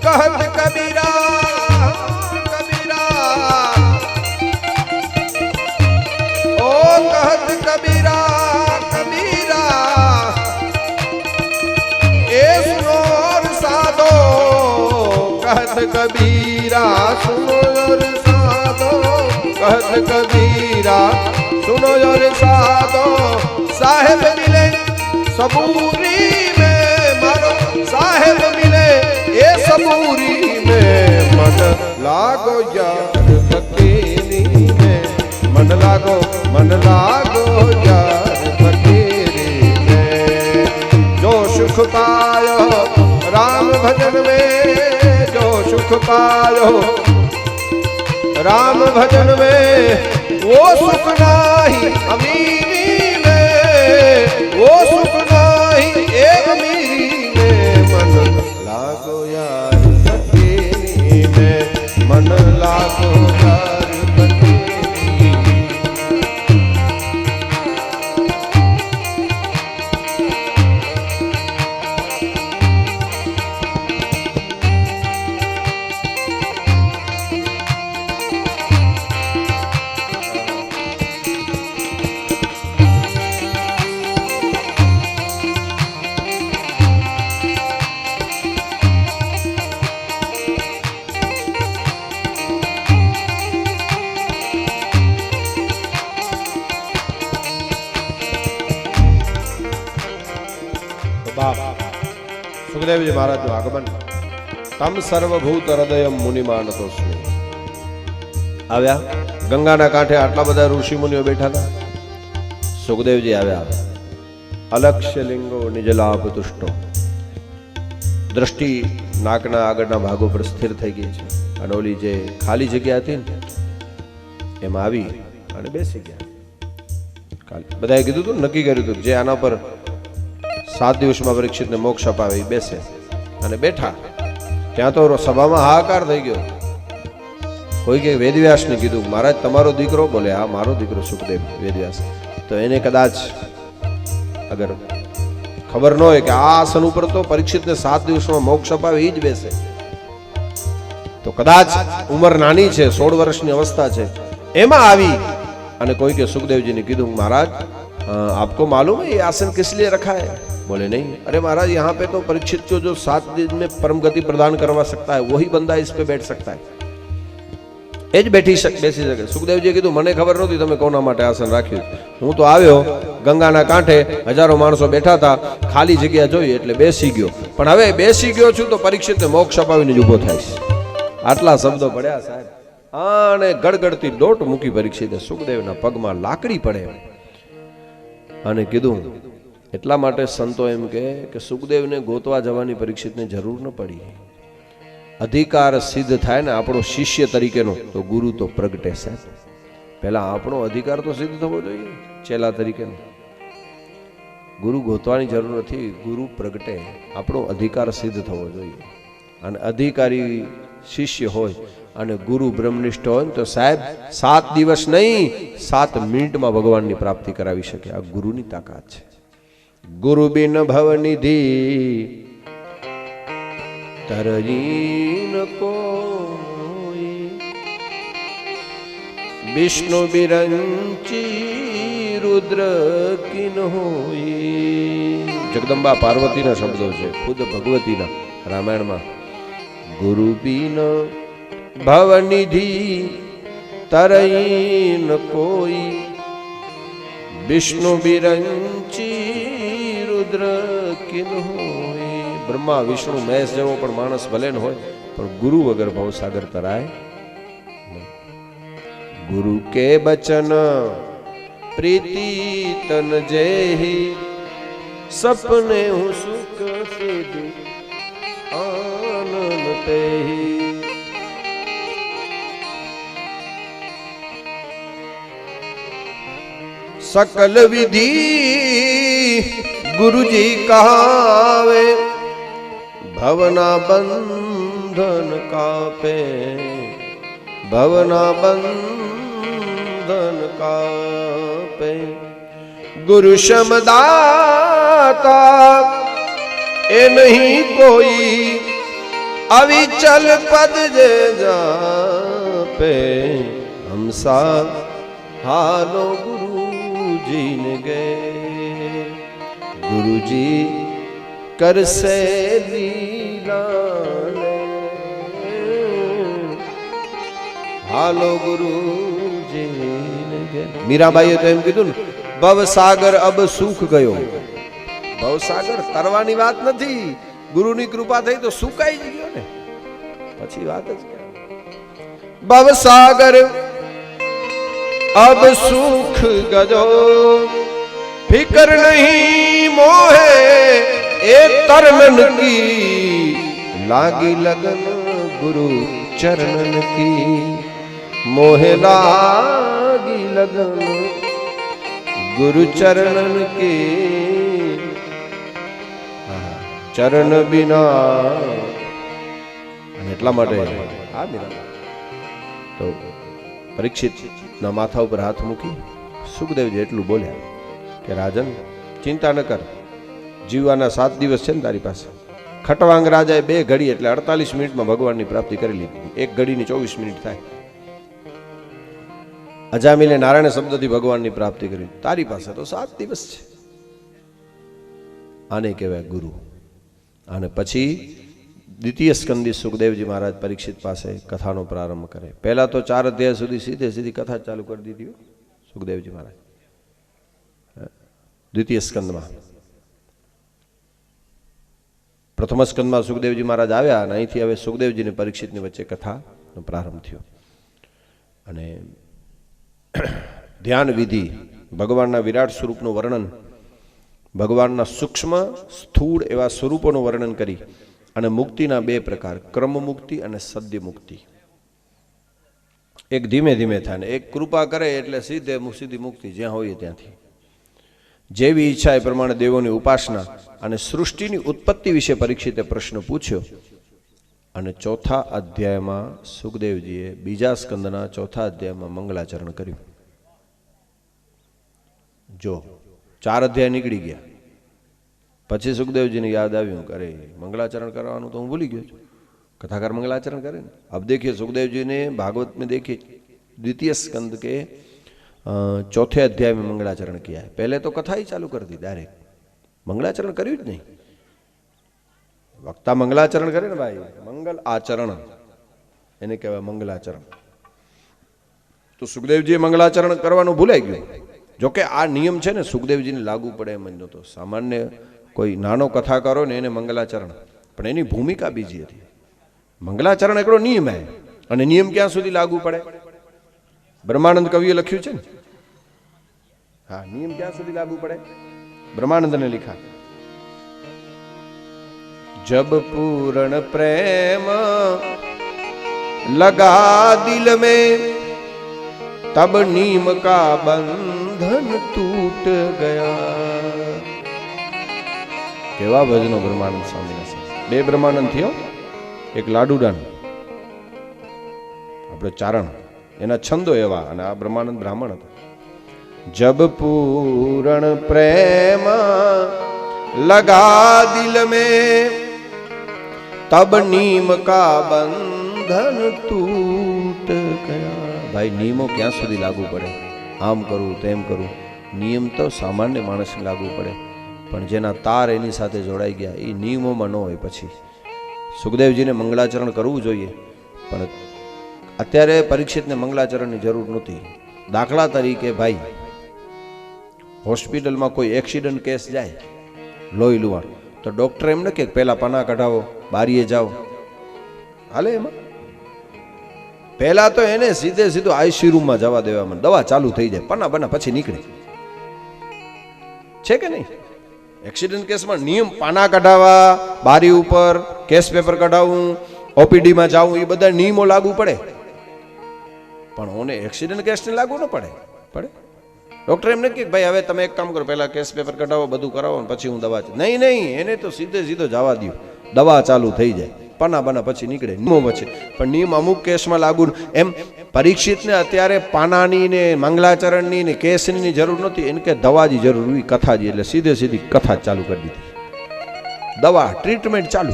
कहत कबीरा कबीरा ओ कहत कबीरा कबीरा ए सुनो और साधो. कहत कबीरा सुनो और साधो. कहत कबीरा सुनो और साधो. साहेब मिले सबूरी में मारो. साहेब मिले ये सबूरी में मन लागो यार फकीरी में. मन लागो यार फकीरी में. जो सुख पायो राम भजन में, जो सुख पायो राम भजन में, वो सुख नाही अमीरी में. वो सुख नाही ए अमीरी में. मन लागो यार फकीरी में. मन लागो यार फकीरी. સુખદેવજી મહારાજનું આગમન. તમ સર્વભૂત હૃદય મુનિમાનતોસ્મિ. આવ્યા ગંગાના કાંઠે આટલા બધા ઋષિ મુનિઓ બેઠા હતા. સુખદેવજી આવ્યા. અલક્ષ્ય લિંગો નિજલાભ તુષ્ટો. દ્રષ્ટિ નાકના આગળના ભાગો પર સ્થિર થઈ ગઈ છે અને ઓલી જે ખાલી જગ્યા હતી ને એમાં આવી અને બેસી ગયા. બધાએ કીધું હતું, નક્કી કર્યું હતું જે આના પર 7 દિવસમાં પરીક્ષિતને મોક્ષ અપાવે એ બેસે અને બેઠા. ત્યાં તો સભામાં હાહાકાર થઈ ગયો. કોઈ કે વેદવ્યાસને કીધું મહારાજ તમારો દીકરો? બોલે હા મારો દીકરો સુખદેવ વેદવ્યાસ. તો એને કદાચ અગર ખબર ન હોય કે આ આસન ઉપર તો પરીક્ષિતને 7 દિવસમાં મોક્ષ અપાવે એ જ બેસે, તો કદાચ ઉંમર નાની છે, 16 વર્ષની અવસ્થા છે, એમાં આવી અને કોઈ કે સુખદેવજીને કીધું મહારાજ आपको मालूम है ये आसन किस लिए रखा है? बोले नहीं. अरे महाराज यहाँ पे तो परीक्षित को जो 7 दिन में परम गति प्रदान करवा सकता है वही बंदा इस पे बैठ सकता है. એ જ બેસી શકે. સુખદેવજીએ કીધું મને ખબર નહોતી તમે કોના માટે આસન રાખ્યું. હું તો આવ્યો ગંગાના કાંઠે, હજારો માણસો બેઠા હતા, ખાલી જગ્યા જોઈ એટલે બેસી ગયો. પણ હવે બેસી ગયો છું તો પરીક્ષિતને મોક્ષ અપાવીને જ ઊભો થાય છે. આટલા શબ્દો પડ્યા સાહેબ. અને ગડગડતી દોટ મૂકી પરીક્ષિતે સુખદેવના પગમાં લાકડી પડે અને કીધું. એટલા માટે સંતો એમ કે સુખદેવને ગોતવા જવાની પરીક્ષિતને જરૂર ન પડી. અધિકાર સિદ્ધ થાય ને આપણો શિષ્ય તરીકેનો તો ગુરુ તો પ્રગટે સાહેબ. પહેલા આપણો અધિકાર તો સિદ્ધ થવો જોઈએ ચેલા તરીકેનો. ગુરુ ગોતવાની જરૂર નથી, ગુરુ પ્રગટે. આપણો અધિકાર સિદ્ધ થવો જોઈએ. અને અધિકારી શિષ્ય હોય અને ગુરુ બ્રહ્મનિષ્ઠ હોય તો સાહેબ 7 દિવસ નહીં 7 મિનિટમાં ભગવાનની પ્રાપ્તિ કરાવી શકે. આ ગુરુની તાકાત છે. ગુરુ બિન ભવનિધિ તરજીન કોઈ, વિષ્ણુ બિરંચી રુદ્ર કિન હોય. જગદંબા પાર્વતીના શબ્દો છે, ખુદ ભગવતીના રામાયણમાં. ગુરુ બિન ભવનિધિ તરઈ ન કોઈ, વિષ્ણુ બિરંચી રુદ્ર કિન હોય. બ્રહ્મા વિષ્ણુ મહેશ જેવો પણ માણસ ભલે ન હોય, પણ ગુરુ વગર ભવસાગર તરાય. ગુરુ કે બચન પ્રીતિ તન જેહી, સપને હું સુખ સિદ્ધ આનંદ તેહી. सकल विधि गुरुजी कहावे, भवना बंधन कापे, भवना बंधन कापे. गुरु समदाता ए नहीं कोई, अविचल पद जे जापे. हम सा हालो गुरुजी ने गए, गुरुजी कर से लीला ले. हालो गुरुजी ने गए. મીરાબાઈએ તો એમ કીધું ને, ભવસાગર અબ સુખ ગયો. ભવસાગર તરવાની વાત નથી, ગુરુની કૃપા થઈ તો સુકાઈ જ ગયો ને, પછી વાત જ ક્યાં. ભવસાગર अब सुख गजो, फिकर नहीं मोहे ए तरनन की. लागी लगन गुरु चरणन की, मोहे लागी लगन गुरु चरणन की. चरण बिना એટલા માટે આ બિના તો પરીક્ષિત ના માથા ઉપર હાથ મૂકી સુખદેવજી એટલું બોલ્યા કે રાજન ચિંતા ન કર, જીવવાના 7 દિવસ છે ને તારી પાસે. ખટવાંગ રાજાએ 2 ઘડી એટલે 48 મિનિટમાં ભગવાનની પ્રાપ્તિ કરી લીધી. 1 ઘડીની 24 મિનિટ થાય. અજામિલે નારાયણ શબ્દથી ભગવાનની પ્રાપ્તિ કરી. તારી પાસે તો 7 દિવસ છે. આને કહેવાય ગુરુ. અને પછી દ્વિતીય સ્કંદી સુખદેવજી મહારાજ પરીક્ષિત પાસે કથાનો પ્રારંભ કરે. પહેલા તો 4 અધ્યાય સુધી સીધી કથા ચાલુ કરી દીધી સુખદેવજી મહારાજ. દ્વિતીય સ્કંદમાં પ્રથમ સ્કંદમાં સુખદેવજી મહારાજ આવ્યા અને અહીંથી હવે સુખદેવજીને પરીક્ષિતની વચ્ચે કથાનો પ્રારંભ થયો. અને ધ્યાન વિધિ, ભગવાનના વિરાટ સ્વરૂપનું વર્ણન, ભગવાનના સૂક્ષ્મ સ્થૂળ એવા સ્વરૂપોનું વર્ણન કરી અને મુક્તિના 2 પ્રકાર, ક્રમ મુક્તિ અને સદ્ય મુક્તિ. એક ધીમે ધીમે થાય ને એક કૃપા કરે એટલે સીધી મુક્તિ જ્યાં હોય ત્યાંથી. જેવી ઈચ્છા એ પ્રમાણે દેવોની ઉપાસના અને સૃષ્ટિની ઉત્પત્તિ વિશે પરીક્ષિતે પ્રશ્ન પૂછ્યો. અને 4થા અધ્યાયમાં સુખદેવજીએ બીજા સ્કંદના 4થા અધ્યાયમાં મંગલાચરણ કર્યું. જો 4 અધ્યાય નીકળી ગયા પછી સુખદેવજીને યાદ આવ્યું કે અરે મંગલાચરણ કરવાનું તો હું ભૂલી ગયો છું. कथाकार मंगलाचरण करें. अब देखिए सुखदेव जी ने भागवत में देखिए द्वितीय स्कंद के 4थे अध्याय में मंगलाचरण किया है. पहले तो कथा ही चालू कर दी डायरेक्ट, मंगलाचरण કર્યું જ નહીં. वक्ता मंगलाचरण करे ने भाई, मंगल आचरण એને કહેવાય મંગલાચરણ. તો સુખદેવજીએ મંગલાચરણ કરવાનું ભૂલાઈ ગયું. જોકે આ નિયમ છે ને સુખદેવજીને લાગુ પડે એમ જ નહોતો. સામાન્ય કોઈ નાનો કથાકારો ને એને મંગલાચરણ, પણ એની ભૂમિકા બીજી હતી. મંગલાચરણ એકડો નિયમ હે, અને નિયમ ક્યાં સુધી લાગુ પડે? બ્રહ્માનંદ કવિએ લખ્યું છે ને. હા, નિયમ ક્યાં સુધી લાગુ પડે? બ્રહ્માનંદને लिखा, जब पूर्ण प्रेम लगा दिल में तब नीम का बंधन टूट गया. કેવા ભજનો બ્રહ્માનંદ સ્વામીના છે. 2 બ્રહ્માનંદ થયો, એક લાડુડાન આપણે ચારણ, એના છંદો એવા, અને આ બ્રહ્માનંદ બ્રાહ્મણ હતા. જબ પૂરણ પ્રેમ લગા દિલ में तब नीम का बंधन टूट गया. भाई नियमो ક્યાં સુધી લાગુ પડે? આમ કરું તેમ કરું, નિયમ તો સામાન્ય માણસને લાગુ પડે, પણ જેના તાર એની સાથે જોડાઈ ગયા એ નિયમોમાં ન હોય. પછી સુખદેવજીને મંગળાચરણ કરવું જોઈએ, પણ અત્યારે પરીક્ષિતને મંગળાચરણની જરૂર નહોતી. દાખલા તરીકે ભાઈ હોસ્પિટલમાં કોઈ એક્સિડન્ટ કેસ જાય, લોહી લુવાણ, તો ડૉક્ટર એમ ને કે પહેલાં પાના કઢાવો, બારીએ જાઓ, હાલે એમાં? પહેલાં તો એને સીધું આઈસીયુ રૂમમાં જવા દેવામાં, દવા ચાલુ થઈ જાય, પાના બના પછી નીકળે. છે કે નહીં? એક્સિડન્ટ કેસમાં નિયમ પાના કઢાવવા, બારી ઉપર કેસ પેપર કઢાવવું, ઓપીડીમાં જવું, એ બધા નિયમો લાગુ પડે. પણ ઓને એક્સિડન્ટ કેસને લાગુ ન પડે. ડૉક્ટર એમ નથી કે ભાઈ હવે તમે એક કામ કરો, પહેલાં કેસ પેપર કઢાવો, બધું કરાવો ને પછી હું દવા. નહીં, એને તો સીધો જવા દો, દવા ચાલુ થઈ જાય, પાના બના પછી નીકળે, નિયમો છે. પણ નિયમ અમુક કેસમાં લાગુ. એમ પરીક્ષિતને અત્યારે પાનાની ને મંગલાચરણની ને કેસની જરૂર નહોતી, એને કે દવાની જરૂર હોય, કથાજી. એટલે સીધી કથા ચાલુ કરી દીધી, દવા ટ્રીટમેન્ટ ચાલુ.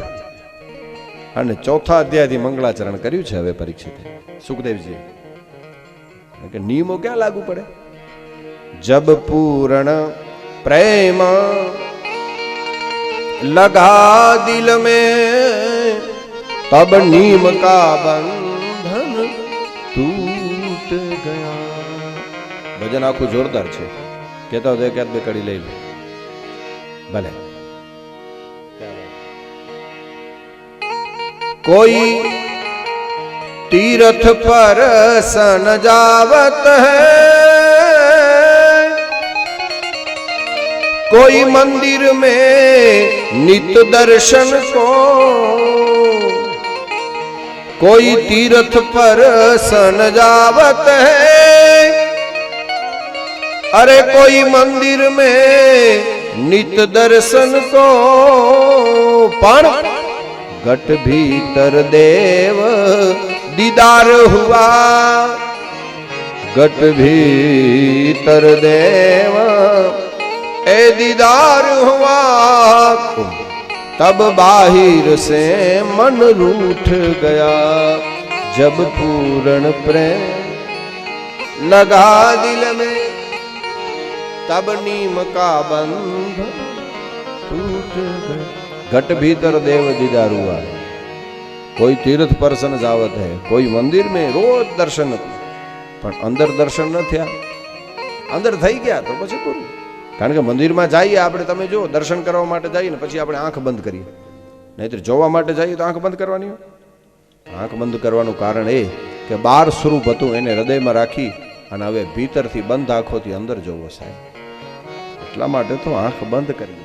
અને ચોથા અધ્યાયથી મંગલાચરણ કર્યું છે હવે પરીક્ષિતે, સુખદેવજી. કે નિયમો ક્યાં લાગુ પડે? જબ પૂરણ પ્રેમ લગા દિલ में तब नीम का बंधन टूट गया. ભજન આખું જોરદાર છે, કહેતા હોય કે બે કડી લઈ લે ભલે. કોઈ तीर्थ पर सन जावत है, कोई मंदिर में नित दर्शन को, कोई तीर्थ पर सन जावत है, अरे कोई मंदिर में नित दर्शन को, पण घट भीतर देव दीदार हुआ, घट भीतर देव ए दीदार हुआ, तब बाहिर से मन रूठ गया, जब पूर्ण प्रेम लगा दिल में तब नीम का बंध टूट गया. घट भीतर देव दीदार हुआ, कोई तीर्थ पर्सन जावत है, कोई मंदिर में रोज दर्शन, પણ અંદર દર્શન ન થયા. અંદર થઈ ગયા તો પછી પૂરું. કારણ કે મંદિરમાં જઈએ આપણે, તમે જો દર્શન કરવા માટે જઈએ ને પછી આપણે આંખ બંધ કરીએ, નહીતર જોવા માટે જઈએ તો આંખ બંધ કરવાની હોય. આંખ બંધ કરવાનું કારણ એ કે 12 સ્વરૂપ હતું એને હૃદયમાં રાખી અને હવે ભીતરથી બંધ આંખોથી અંદર જોવો સાહેબ. એટલા માટે તો આંખ બંધ કરી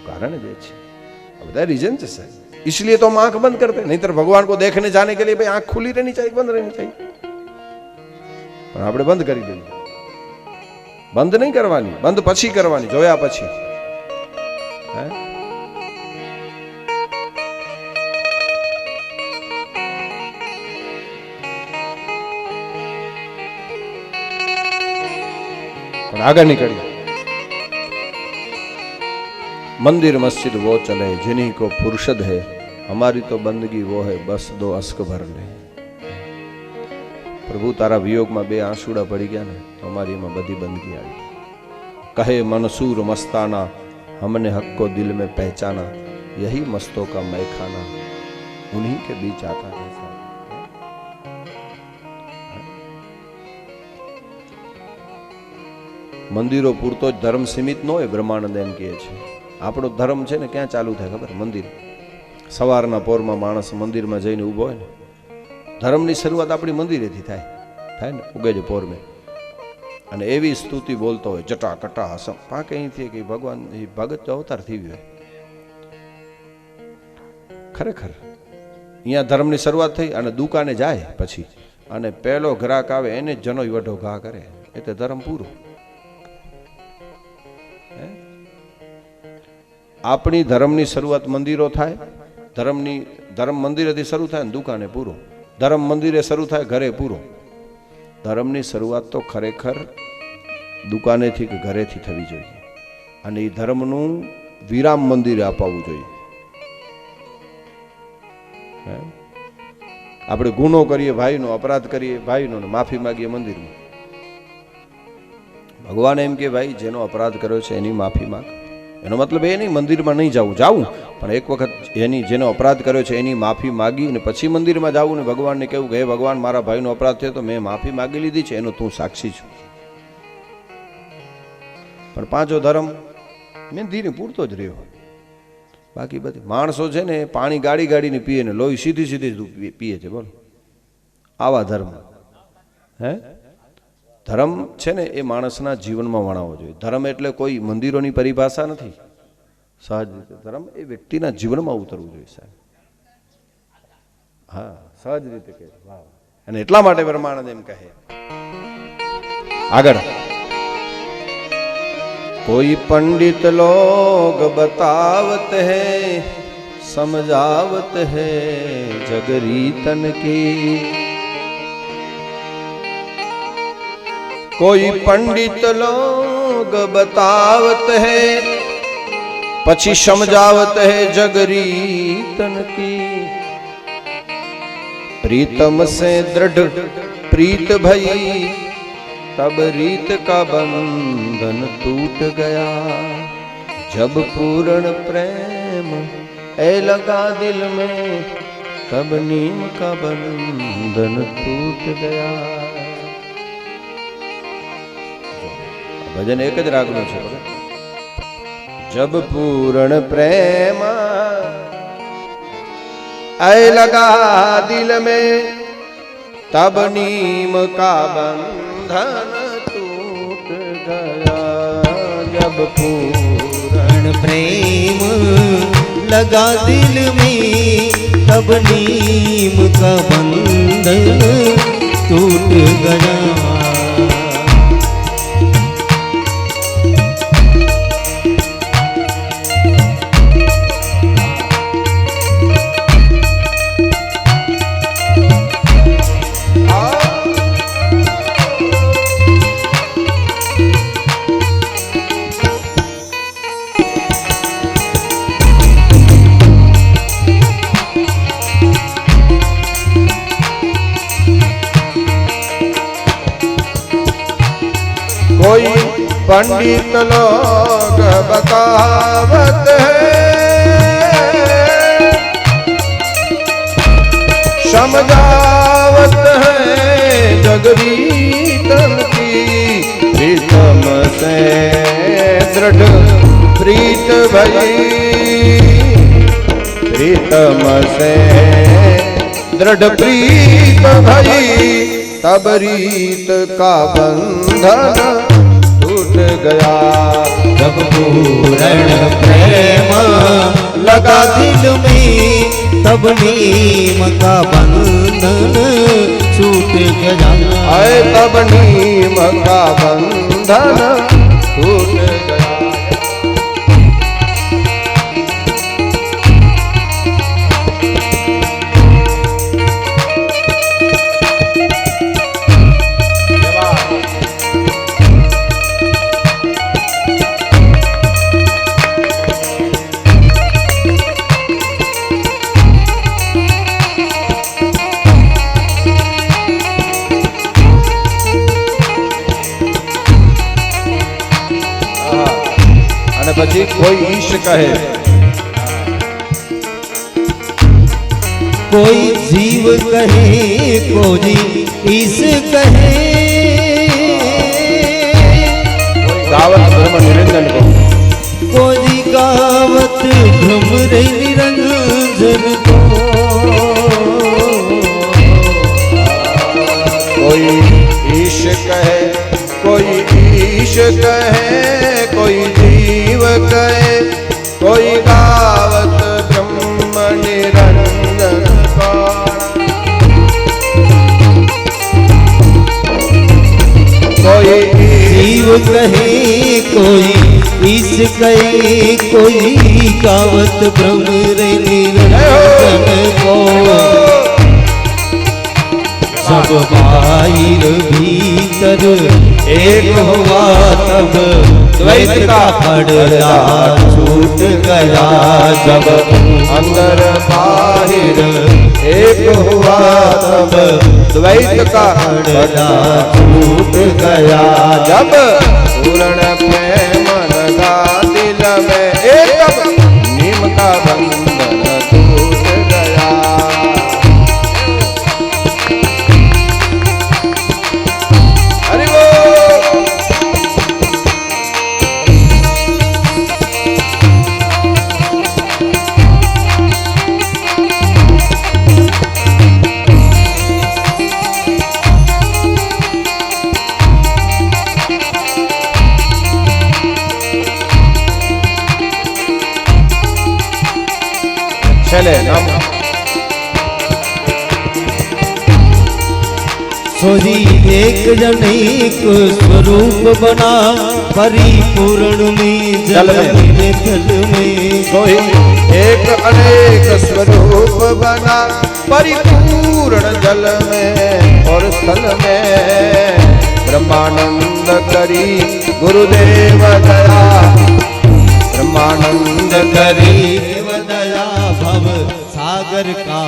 કારણ જ છે. બધા રીઝન છે સાહેબ, इसलिए तो हम आंख बंद करते, नहीं तो भगवान को देखने जाने के लिए भाई आंख खुली रहनी चाहिए, बंद रहनी चाहिए. પણ આપણે બંધ કરી દઈએ. બંધ નહીં કરવાની, બંધ પછી કરવાની, જોયા પછી. પણ આગળ નીકળીએ. मंदिर मस्जिद वो चले जिन्हीं को फुर्सद है, हमारी तो बंदगी वो है बस दो अश्क भर ले. प्रभु तारा वियोग में 2 आंसुड़ा पड़ी गया ने तो हमारी में बदी बंदगी आई. कहे मंसूर मस्ताना हमने हक को दिल में पहचाना, यही मस्तों का मैखाना उन्हीं के बीच आता है. મંદિરો પૂરતો જ ધર્મ સીમિત ન હોય, બ્રહ્માનંદ એમ કહે છે. આપણો ધર્મ છે ને ક્યાં ચાલુ થાય ખબર? મંદિર. સવારના પોરમાં માણસ મંદિરમાં જઈને ઊભો હોય ને, ધર્મની શરૂઆત આપણી મંદિરેથી થાય ને, ઉગે છે પોર મેં. અને એવી સ્તુતિ બોલતો હોય જટા કટા હસમ પાંકે અહીંથી કે ભગવાન ભગત તો અવતાર થઈ ગયો. ખરેખર અહીંયા ધર્મની શરૂઆત થઈ અને દુકાને જાય પછી અને પહેલો ગ્રાહક આવે એને જ જનો વઢો ઘા કરે, એટલે ધર્મ પૂરું. આપણી ધર્મની શરૂઆત મંદિરો થાય, ધર્મ મંદિરેથી શરૂ થાય ને દુકાને પૂરો. ધર્મ મંદિરે શરૂ થાય, ઘરે પૂરો. ધર્મની શરૂઆત તો ખરેખર દુકાનેથી કે ઘરેથી થવી જોઈએ, અને એ ધર્મનું વિરામ મંદિરે અપાવવું જોઈએ. આપણે ગુનો કરીએ ભાઈનો, અપરાધ કરીએ ભાઈનો, માફી માગીએ મંદિરમાં. ભગવાન એમ કે ભાઈ જેનો અપરાધ કર્યો છે એની માફી માંગ. એનો મતલબ એ નહીં મંદિરમાં નહીં જાવું, પણ એક વખત જેનો અપરાધ કર્યો છે એની માફી માગી અને પછી મંદિરમાં જાવું ને ભગવાનને કહેવું કે હે ભગવાન મારા ભાઈનો અપરાધ થયો તો મેં માફી માગી લીધી છે, એનો તું સાક્ષી છું. પણ પાંચો ધર્મ મેં ધીરે પૂરતો જ રહ્યો. બાકી બધી માણસો છે ને પાણી ગાડીને પીએ ને લોહી સીધી પીએ છે. બોલો આવા ધર્મ હે? ધર્મ છે ને એ માણસના જીવનમાં વણાવવો જોઈએ. ધર્મ એટલે કોઈ મંદિરોની પરિભાષા નથી. સહજ રીતે ધર્મ એ વ્યક્તિના જીવનમાં ઉતરવું જોઈએ સાહેબ. હા, સહજ રીતે કહે. વાહ. અને એટલા માટે બ્રહ્માનંદ એમ કહે આગળ, कोई पंडित लोग बतावत है समझावत है जग रीतन की, कोई पंडित लोग बतावत है પછી સમજાવત है जग रीतन की, प्रीतम से दृढ़ प्रीत भई तब रीत का बंधन टूट गया, जब पूर्ण प्रेम ऐ लगा दिल में तब नीम का बंधन टूट गया. भजन एक જ રાગનું છે. जब पूर्ण प्रेम ऐ लगा दिल में तब नीम का बंधन टूट गया, जब पूर्ण प्रेम लगा दिल में तब नीम का बंधन टूट गया. कोई पंडित लोग बतावत है समझावत है जग रीतन की, प्रीतम से दृढ़ प्रीत भई, प्रीतम से दृढ़ प्रीत भई तब रीत का बंधन टूट गया, जब पूर्ण प्रेम लगा दिल में तब नीम का बंधन छूट गया, आए तब नीम का बंधन टूट गया. પછી કોઈ ઈશ કહે, कोई जीव कहे कोई ईश कहे, गावत ब्रह्म निरंजन को, कोई गावत ब्रह्म निरंजन को, कोई ईश कहे कोई ईश कहे, कोई जीव कहे कोई गावत ब्रह्म निरंजन को, कोई जीव कहे कोई ईश कहे, कोई गावत ब्रह्म निरंजन को, सब बाहिर भीतर एक हुआ तब द्वैत का पड़दा छूट गया, जब अंदर बाहिर एक हुआ तब द्वैत का पर्दा छूट गया। जब पूर्ण प्रेम लगा दिल में तब नीम का बंधन टूट गया। हरि बोल। चले नाम सोजी एक जन एक स्वरूप बना परिपूर्ण में जल में थल में। सोई एक अनेक स्वरूप बना परिपूर्ण जल में और स्थल में। ब्रह्मानंद करी गुरुदेव दया, ब्रह्मानंद करी दया भव सागर का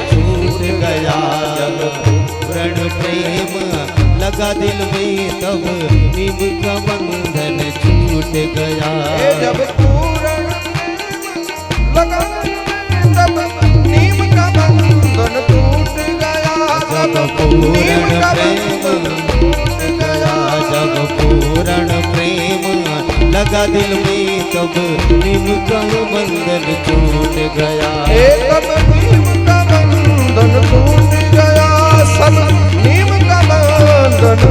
छूट गया। जब पूर्ण प्रेम लगा दिल में तब नीम का बंधन छूट गया। जब पूर्ण लगा तब नीम का बंधन टूट गया। जब पूर्ण प्रेम टूट गया। जब पूर्ण प्रेम लगा दिल में तब नीम का बंधन छूट गया। तब नीम का बंधन टूट गया। सब नीम का बंधन